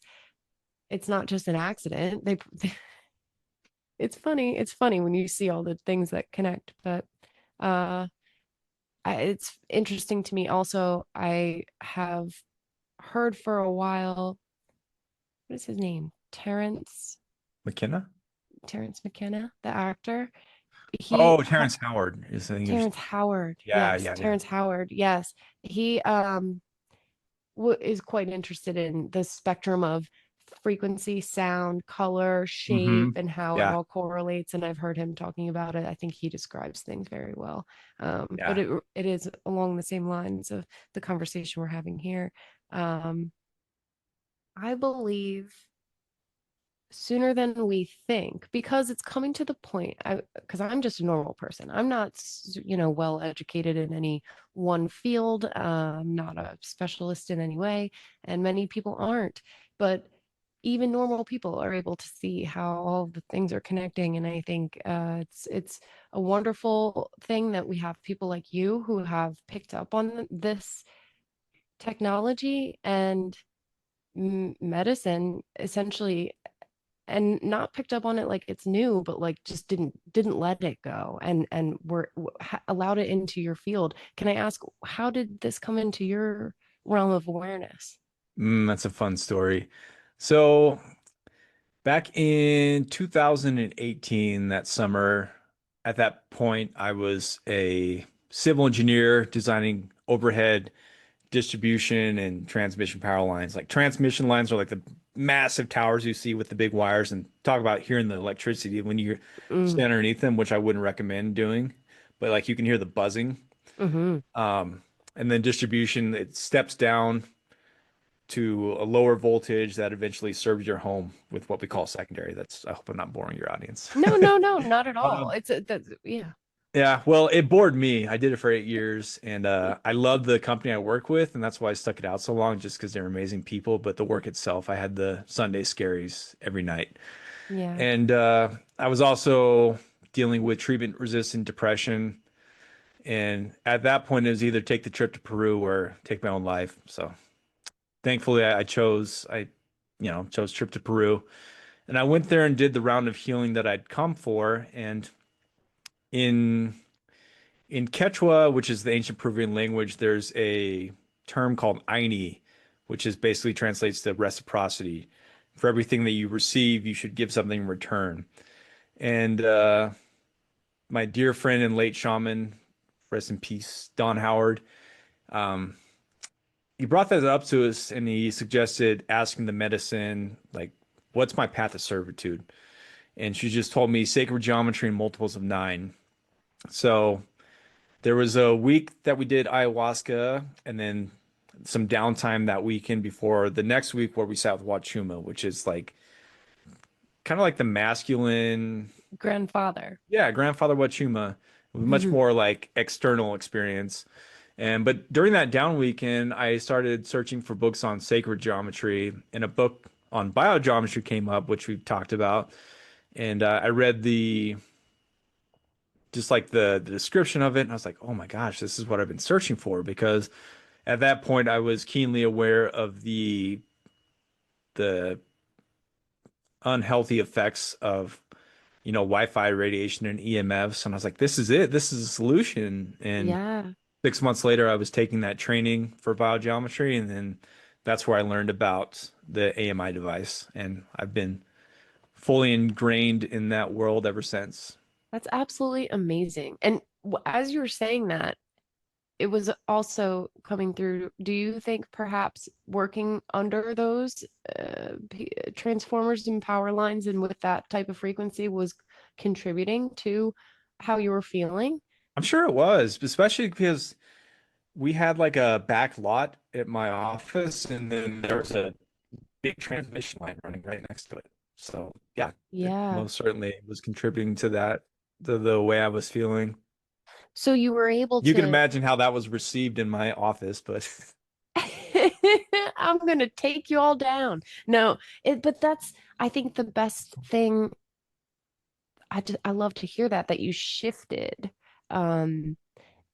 it's not just an accident. It's funny. It's funny when you see all the things that connect, but uh it's interesting to me also. I have heard for a while, what is his name? McKenna? Terrence McKenna, the actor. He Oh, ha Terrence Howard is I think you're Terrence Howard. yeah, Yes, yeah, yeah. Terrence Howard. Yes. He is quite interested in the spectrum of frequency, sound, color, Hmm. shape, and how it Yeah, all correlates. And I've heard him talking about it. I think he describes things very well. But yeah. it is along the same lines of the conversation we're having here. Um, I believe sooner than we think, because it's coming to the point. Because I'm just a normal person. I'm not well educated in any one field. I'm not a specialist in any way, and many people aren't, but even normal people are able to see how all the things are connecting. And I think it's a wonderful thing that we have people like you who have picked up on this technology and medicine essentially, and not picked up on it like it's new, but like just didn't let it go, and allowed it into your field. Can I ask, how did this come into your realm of awareness? That's a fun story. So back in 2018, that summer, at that point, I was a civil engineer designing overhead distribution and transmission power lines. Like transmission lines are like the massive towers you see with the big wires, and talk about hearing the electricity when you Mm, stand underneath them, which I wouldn't recommend doing. But like you can hear the buzzing. mm-hmm. Um, and then distribution, it steps down to a lower voltage that eventually serves your home with what we call secondary. That's, I hope I'm not boring your audience. No, no, no, not at all. Um, It's that's yeah. yeah, well, it bored me. I did it for 8 years, and I loved the company I work with, and that's why I stuck it out so long, just because they're amazing people. But the work itself, I had the Sunday scaries every night, Yeah. and I was also dealing with treatment-resistant depression. And at that point, it was either take the trip to Peru or take my own life. So thankfully, chose trip to Peru, and I went there and did the round of healing that I'd come for. And in in Quechua, which is the ancient Peruvian language, there's a term called Aini, which is basically translates to reciprocity. For everything that you receive, you should give something in return. And my dear friend and late shaman, rest in peace, Don Howard, um, he brought that up to us, and he suggested asking the medicine, like, what's my path of servitude? And she just told me sacred geometry and multiples of nine. So there was a week that we did ayahuasca, and then some downtime that weekend before the next week where we sat with Wachuma, which is like kind of like the masculine, Grandfather. yeah, grandfather Wachuma, much more like external experience. But during that down weekend, I started searching for books on sacred geometry, and a book on biogeometry came up, which we've talked about, and I read the just like the description of it, and I was like, oh my gosh, this is what I've been searching for because at that point I was keenly aware of the unhealthy effects of Wi-Fi radiation and EMFs, and I was like, this is it, this is a solution. And Yeah. 6 months later, I was taking that training for biogeometry, and then that's where I learned about the AMI device, and I've been fully ingrained in that world ever since. That's absolutely amazing. And as you were saying that, it was also coming through. Do you think perhaps working under those transformers and power lines and with that type of frequency was contributing to how you were feeling? I'm sure it was, especially because we had like a back lot at my office, and then there was a big transmission line running right next to it. So yeah, it Yeah. most certainly was contributing to that, to the way I was feeling. So you were able You can to, imagine how that was received in my office, but I'm gonna take you all down. No, but that's, I think the best thing. I love to hear that you shifted. Um,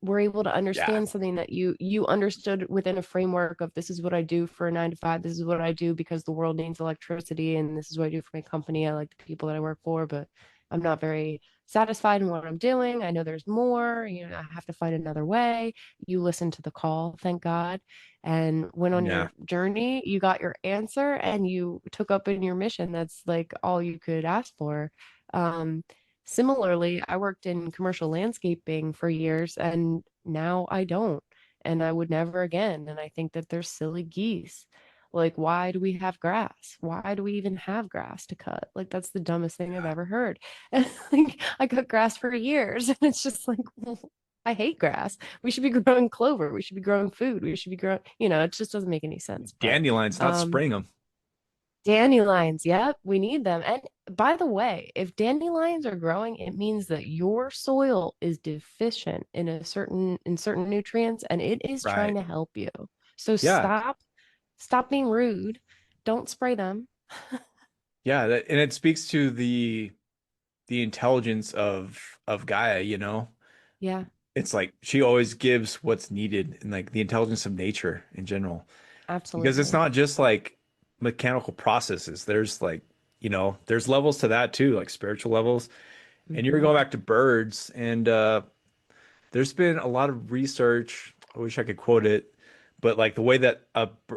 were able to yeah, understand something that you understood within a framework of this is what I do for a 9 to 5. This is what I do because the world needs electricity, and this is what I do for my company. I like the people that I work for, but I'm not very satisfied in what I'm doing. I know there's more. I have to find another way. You listened to the call, thank God, and went on yeah, your journey. You got your answer, and you took up in your mission. That's like all you could ask for. Um, Similarly, I worked in commercial landscaping for years and now I don't. And I would never again. And I think that they're silly geese. Like, why do we have grass? Why do we even have grass to cut? Like, that's the dumbest thing I've yeah. ever heard. And like, I cut grass for years, and it's just like, well, I hate grass. We should be growing clover. We should be growing food. We should be growing, it just doesn't make any sense. But Dandelions, not um, spraying them. dandelions, yep, we need them. And by the way, if dandelions are growing, it means that your soil is deficient in certain nutrients and it is trying Right. to help you. So Yeah. stop being rude. Don't spray them. Yeah. And it speaks to the intelligence of Gaia, Yeah, It's like she always gives what's needed and like the intelligence of nature in general. Because it's absolutely. not just like mechanical processes. There's like, there's levels to that too, like spiritual levels. And you're Hmm. going back to birds, and there's been a lot of research. I wish I could quote it, but like the way that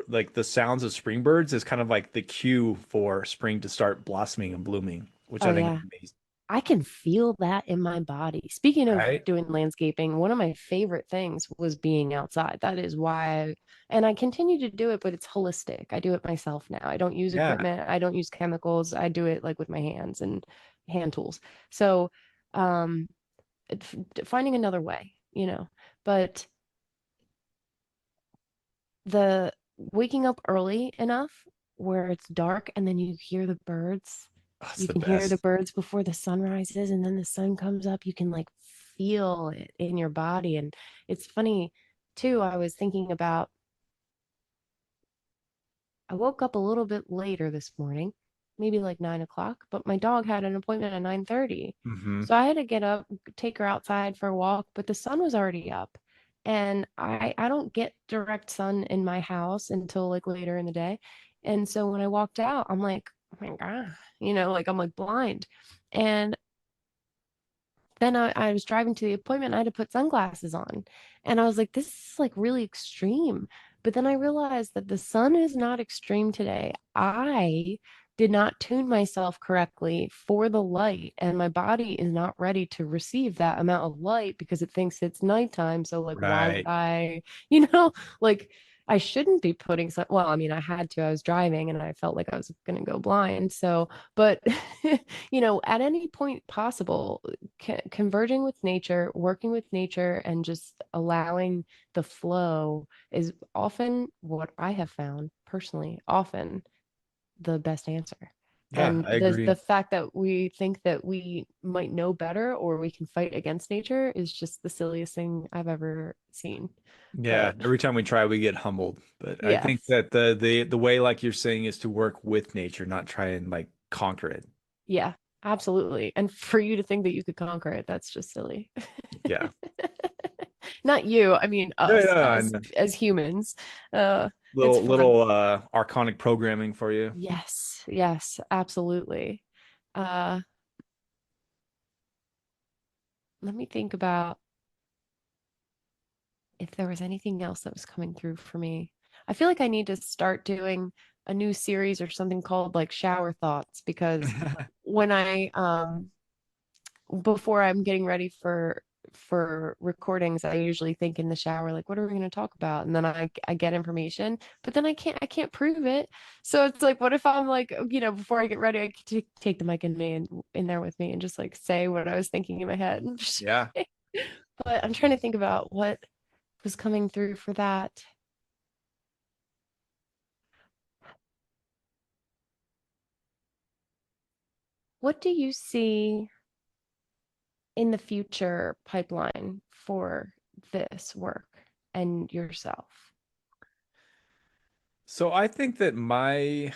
like the sounds of spring birds is kind of like the cue for spring to start blossoming and blooming, which Oh I think is yeah. amazing, I can feel that in my body. Speaking of right? doing landscaping, one of my favorite things was being outside. That is why and I continue to do it, but it's holistic. I do it myself now. I don't use Yeah. equipment. I don't use chemicals. I do it like with my hands and hand tools. So, um, finding another way, but the waking up early enough where it's dark and then you hear the birds. Oh, it's You the can hear the best. birds before the sun rises and then the sun comes up. You can like feel it in your body. And it's funny too. I was thinking about I woke up a little bit later this morning, maybe like 9 o'clock, but my dog had an appointment at 9:30. Hmm. So I had to get up, take her outside for a walk, but the sun was already up. And I don't get direct sun in my house until like later in the day. And so when I walked out, I'm like, oh my God, like I'm like blind. And then I was driving to the appointment. I had to put sunglasses on. And I was like, this is like really extreme. But then I realized that the sun is not extreme today. I did not tune myself correctly for the light, and my body is not ready to receive that amount of light because it thinks it's nighttime. So, like, why would Right. I, like, I shouldn't be putting some, well, I mean, I had to, I was driving and I felt like I was going to go blind. So, but, at any point possible, converging with nature, working with nature, and just allowing the flow is often what I have found personally, often the best answer. Yeah, And I the agree. fact that we think that we might know better or we can fight against nature is just the silliest thing I've ever seen. Yeah, But every time we try, we get humbled. But I think yes, that the way, like you're saying, is to work with nature, not try and like conquer it. yeah, absolutely. And for you to think that you could conquer it, that's just silly. Yeah. Not you, I mean Yeah, us yeah, I know. as humans. Uh, it's fun. Little archonic programming for you. Yes, yes, absolutely. Uh, Let me think about if there was anything else that was coming through for me. I feel like I need to start doing a new series or something called like shower thoughts because when I before I'm getting ready for recordings, I usually think in the shower like what are we going to talk about? And then I get information, but then I can't prove it. So it's like what if I'm like, before I get ready, I could take the mic in there with me and just like say what I was thinking in my head. Yeah. But I'm trying to think about what was coming through for that. What do you see in the future pipeline for this work and yourself? So I think that my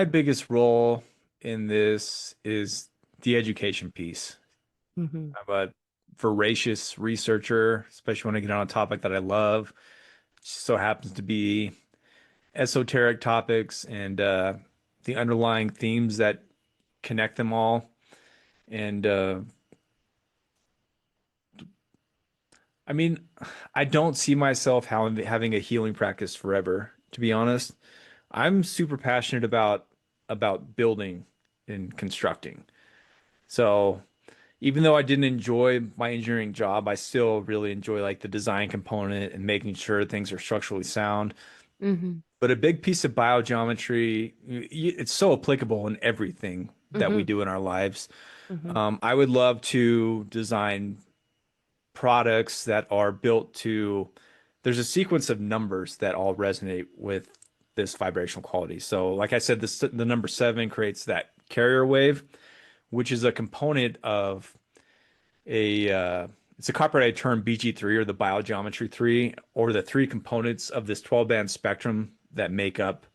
biggest role in this is the education piece. Hmm. I'm a voracious researcher, especially when I get on a topic that I love. So happens to be esoteric topics and the underlying themes that connect them all. And I mean, I don't see myself having a healing practice forever, to be honest. I'm super passionate about building and constructing. So even though I didn't enjoy my engineering job, I still really enjoy like the design component and making sure things are structurally sound. Hmm. But a big piece of biogeometry, it's so applicable in everything that we Hmm. do in our lives. Hmm. I would love to design products that are built to, there's a sequence of numbers that all resonate with this vibrational quality. So, like I said, the number seven creates that carrier wave, which is a component of it's a copyrighted term BG3 or the biogeometry 3 or the three components of this 12 band spectrum that make up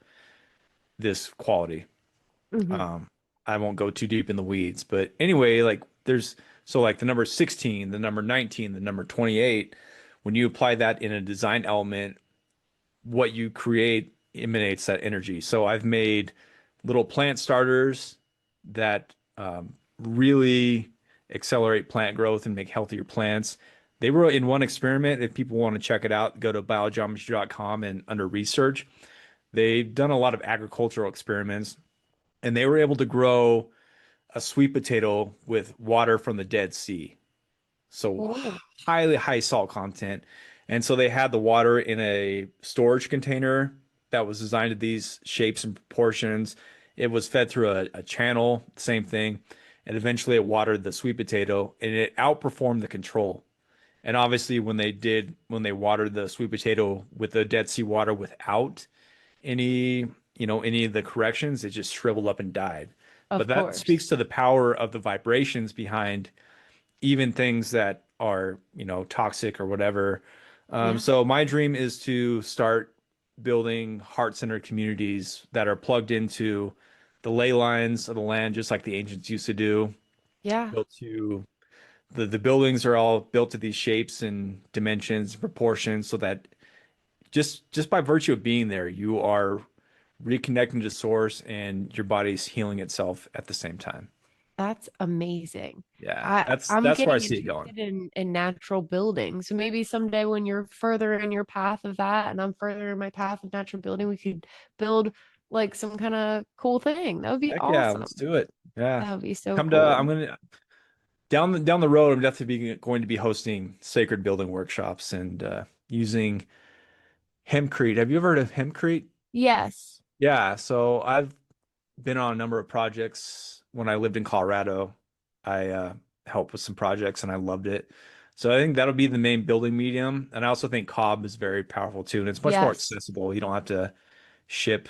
this quality. Hmm. Um, I won't go too deep in the weeds, but anyway, like there's so like the number 16, the number 19, the number 28, when you apply that in a design element, what you create emanates that energy. So I've made little plant starters that really accelerate plant growth and make healthier plants. They were in one experiment. If people want to check it out, go to biogeometry.com and under research, they've done a lot of agricultural experiments and they were able to grow a sweet potato with water from the Dead Sea. So Oh. highly high salt content. And so they had the water in a storage container that was designed to these shapes and proportions. It was fed through a channel, same thing. And eventually it watered the sweet potato and it outperformed the control. And obviously when they watered the sweet potato with the Dead Sea water without any, any of the corrections, it just shriveled up and died. But Of that speaks course. to the power of the vibrations behind even things that are, toxic or whatever. Yeah. So my dream is to start building heart-centered communities that are plugged into the ley lines of the land, just like the ancients used to do. Yeah. Built to the buildings are all built to these shapes and dimensions and proportions, so that just by virtue of being there, you are reconnecting to source and your body's healing itself at the same time. That's amazing. Yeah, I'm that's where I getting see it going. interested in natural building. So maybe someday when you're further in your path of that and I'm further in my path of natural building, we could build like some kind of cool thing. That would be Heck yeah, let's awesome. do it. Yeah. That would be so Come to I'm cool. gonna down the road, I'm definitely going to be hosting sacred building workshops and using hempcrete. Have you ever heard of hempcrete? Yes. Yeah, so I've been on a number of projects when I lived in Colorado. I helped with some projects and I loved it. So I think that'll be the main building medium. And I also think cob is very powerful too. And it's much more Yes. accessible. You don't have to ship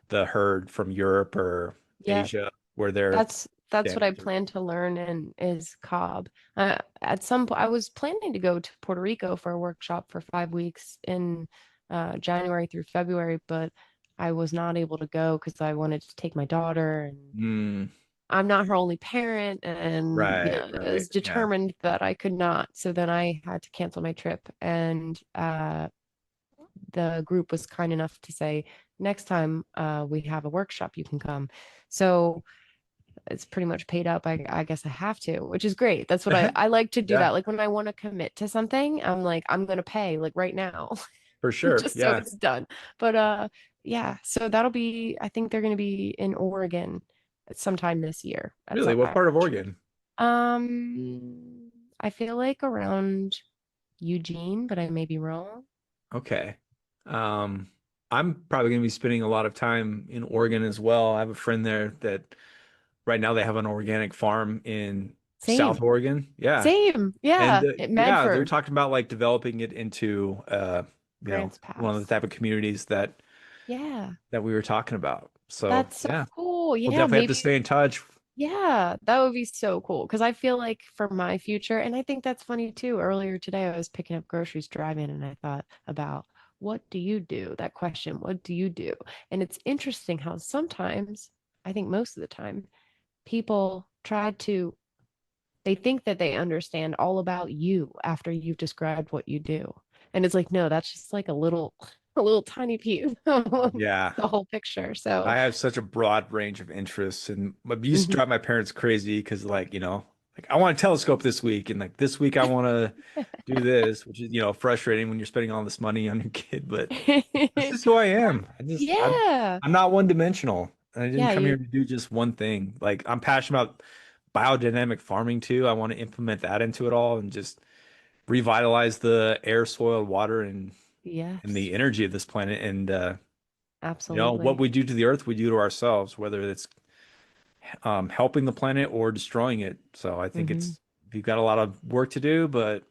the herd from Europe or Yeah, Asia where they're that's what I standards are. plan to learn in is Cobb. At some point, I was planning to go to Puerto Rico for a workshop for 5 weeks in January through February, but I was not able to go because I wanted to take my daughter, and Mm, I'm not her only parent, and right, I was right. Yeah. determined that I could not. So then I had to cancel my trip, and the group was kind enough to say, next time we have a workshop, you can come. So it's pretty much paid up. I guess I have to, which is great. That's what I like to do Yeah, that. Like when I want to commit to something, I'm like, I'm gonna pay like right now, for sure. just so Yeah. it's done. But yeah, so that'll be, I think they're gonna be in Oregon sometime this year at Really? some What part of Oregon? I feel like around Eugene, but I may be wrong. Okay. Um, I'm probably going to be spending a lot of time in Oregon as well. I have a friend there that right now they have an organic farm in South Same. Oregon. Yeah. Same. And Yeah. At yeah, they're Medford, talking about like developing it into Grants one of the Pass. type of communities Yeah. that we were talking about. So, That's so yeah, cool. we'll Yeah, definitely have to maybe. stay in touch. Yeah, that would be so cool. Because I feel like for my future, and I think that's funny too. Earlier today, I was picking up groceries driving, and I thought about what do you do? That question, what do you do? And it's interesting how sometimes, I think most of the time, people they think that they understand all about you after you've described what you do. And it's like, no, that's just like a little, a little tiny piece of Yeah. the whole picture. So, I have such a broad range of interests, and it used to mhm. drive my parents crazy because, like, like I want a telescope this week, and like this week I want to do this, which is, frustrating when you're spending all this money on your kid. But that's just who I am. Yeah. I'm not one dimensional. I didn't Yeah, come here you to do just one thing. Like I'm passionate about biodynamic farming too. I want to implement that into it all and just revitalize the air, soil, water, and yes, the energy of this planet. And what absolutely. we do to the earth, we do to ourselves, whether it's helping the planet or destroying it. So I think Hmm. we've got a lot of work to do, but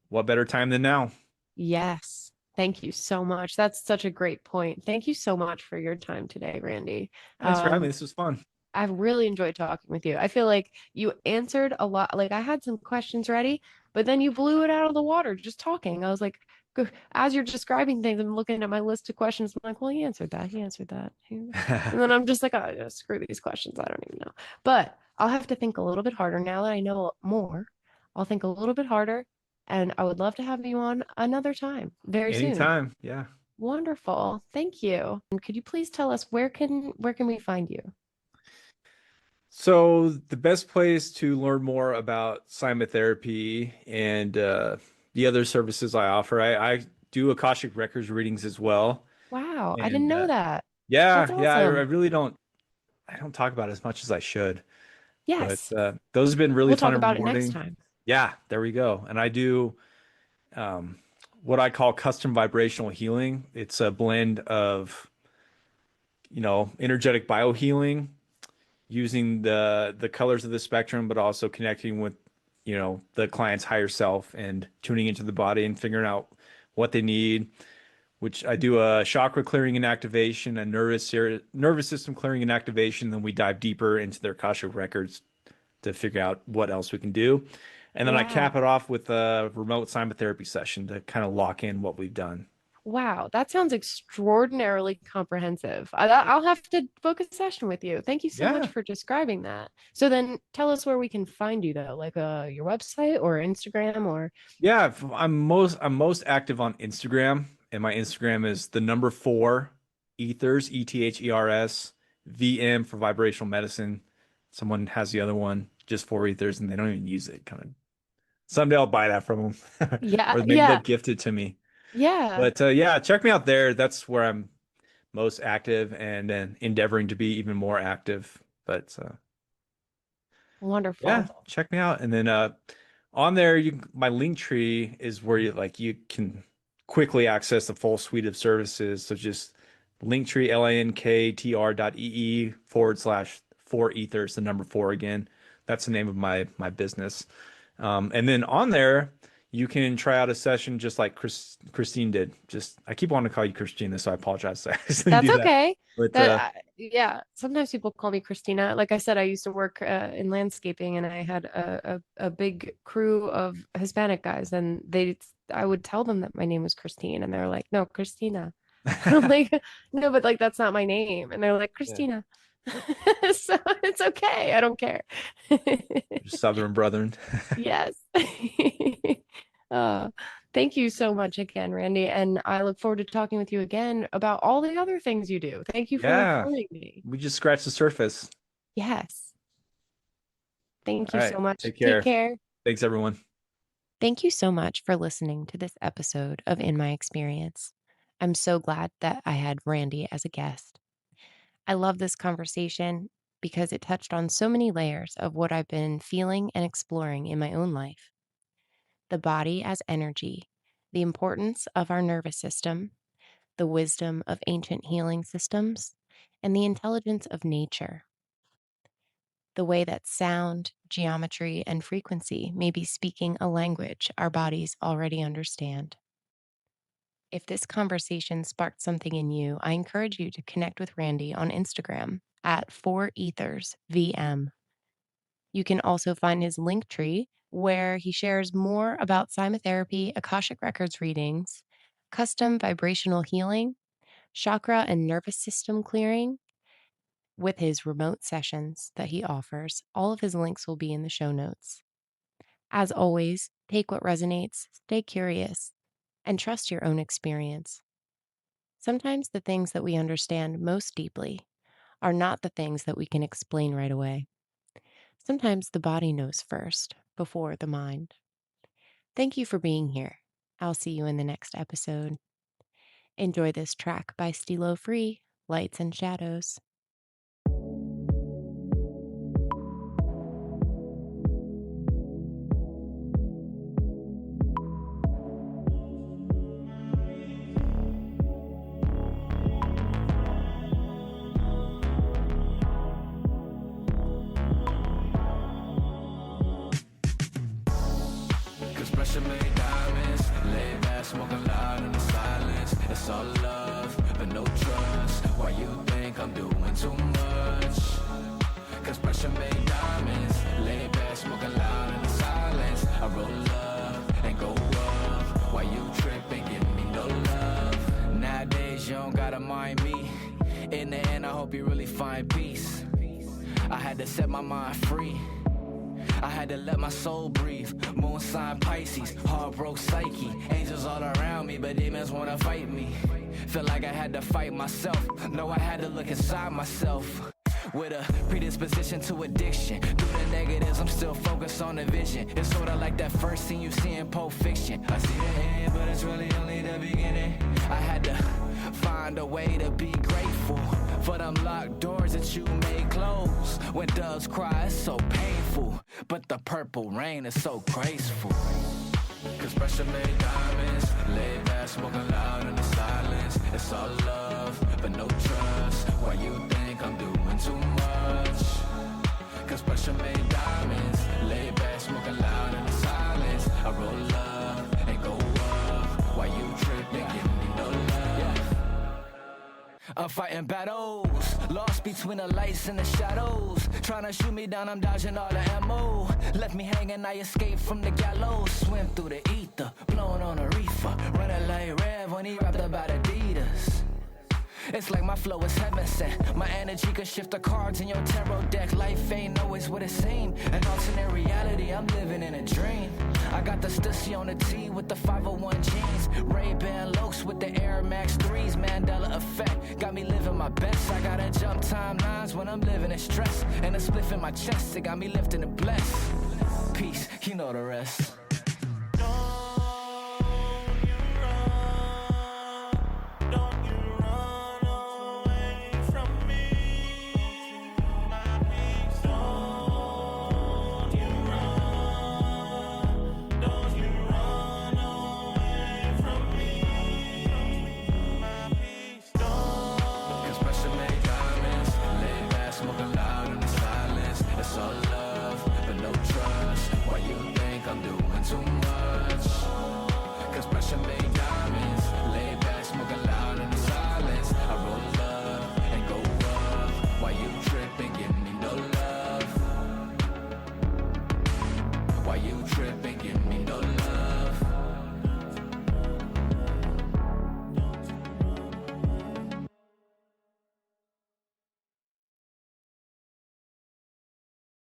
what better time than now? Yes. Thank you so much. That's such a great point. Thank you so much for your time today, Randy. Thanks for having me. Um, This was fun. I've really enjoyed talking with you. I feel like you answered a lot. Like I had some questions ready, but then you blew it out of the water just talking. I was like, as you're describing things, I'm looking at my list of questions. I'm like, well, he answered that. He answered that. And then I'm just like, oh, just screw these questions. I don't even know. But I'll have to think a little bit harder now that I know more. I'll think a little bit harder, and I would love to have you on another time very soon. Anytime. Yeah. Wonderful. Thank you. And could you please tell us where can we find you? So the best place to learn more about Cymatherapy and the other services I offer, I do Akashic Records readings as well. Wow, I didn't And know that. That's yeah, I awesome. really I don't talk about it as much as I should, but Yes, those have been really we'll fun talk and about it next rewarding. time. Yeah, there we go. And I do um, what I call custom vibrational healing. It's a blend of, energetic biohealing using the colors of the spectrum, but also connecting with, the client's higher self and tuning into the body and figuring out what they need, which I do a chakra clearing and activation, a nervous system clearing and activation. Then we dive deeper into their Akashic records to figure out what else we can do. And then I cap Wow. it off with a remote Cymatherapy session to kind of lock in what we've done. Wow, that sounds extraordinarily comprehensive. I'll have to book a session with you. Thank you so much Yeah. for describing that. So then tell us where we can find you though, like your website or Instagram or Yeah, I'm most active on Instagram, and my Instagram is the number four ethers, ETHERS, VM for vibrational medicine. Someone has the other one, just four ethers, and they don't even use it. Kind of someday I'll buy that from them, yeah, or maybe they'll yeah, gift it to me. yeah. But yeah, check me out there. That's where I'm most active and endeavoring to be even more active. But yeah, Wonderful. check me out. And then on there, my link tree is where you can quickly access the full suite of services. So just linktree linktr.ee /4 ethers, the number four again. That's the name of my business. And then on there, you can try out a session just like Christine did. Just I keep wanting to call you Christina, so I apologize. I accidentally That's do that. okay. But That yeah, sometimes people call me Christina. Like I said, I used to work in landscaping, and I had a big crew of Hispanic guys, and I would tell them that my name was Christine, and they're like, "No, Christina." I'm like, "No, but like that's not my name," and they're like, Yeah. "Christina." So it's okay. I don't care. Southern brethren. Yes. Uh, thank you so much again, Randy, and I look forward to talking with you again about all the other things you do. Thank you for Yeah, informing me. we just scratched the surface. Yes. Thank All you right, so much. take Take care. care. Thanks, everyone. Thank you so much for listening to this episode of In My Experience. I'm so glad that I had Randy as a guest. I love this conversation because it touched on so many layers of what I've been feeling and exploring in my own life: the body as energy, the importance of our nervous system, the wisdom of ancient healing systems, and the intelligence of nature. The way that sound, geometry, and frequency may be speaking a language our bodies already understand. If this conversation sparked something in you, I encourage you to connect with Randy on Instagram at 4EthersVM. You can also find his link tree where he shares more about Cymatherapy, Akashic Records readings, custom vibrational healing, chakra and nervous system clearing, with his remote sessions that he offers. All of his links will be in the show notes. As always, take what resonates, stay curious, and trust your own experience. Sometimes the things that we understand most deeply are not the things that we can explain right away. Sometimes the body knows first, before the mind. Thank you for being here. I'll see you in the next episode. Enjoy this track by Stilo Free, Lights and Shadows. Cause pressure made diamonds. Lay back, smoking loud in the silence. It's all love, but no trust. Why you think I'm doing too much? Cause pressure made diamonds. Lay back, smoking loud in the silence. I roll up and go up. Why you tripping? Give me no love. Nowadays you don't gotta mind me. In the end, I hope you really find peace. I had to set my mind free. I had to let my soul breathe. Moon sign Pisces, heart broke psyche. Angels all around me, but demons wanna fight me. Feel like I had to fight myself. No, I had to look inside myself. With a predisposition to addiction. Through the negatives, I'm still focused on the vision. It's sorta like that first scene you see in Pulp Fiction. I see the end, but it's really only the beginning. I had to find a way to be grateful for them locked doors that you made close. When doves cry, it's so painful, but the purple rain is so graceful. Cause pressure made diamonds. Lay back, smoking loud in the silence. It's all love, but no trust. Why you think I'm doing too much? Cause pressure made diamonds. Lay back, smoking loud in the silence. I roll up and go up. Why you tripping? Give me no love. I'm fighting battles, lost between the lights and the shadows. Trying to shoot me down, I'm dodging all the ammo. Left me hanging, I escaped from the gallows. Swim through the ether, blowing on a reefer. Running like Rev when he rapped about Adidas. It's like my flow is heaven sent. My energy can shift the cards in your tarot deck. Life ain't always what it seems. An alternate reality, I'm living in a dream. I got the Stussy on the T with the 501 jeans. Ray-Ban Lokes with the Air Max 3s. Mandela effect, got me living my best. I gotta jump timelines when I'm living in stress. And a spliff in my chest, it got me lifting and blessed. Peace, you know the rest. Smoking loud in the silence. It's all love, but no trust. Why you think I'm doing Why you tripping? Give me no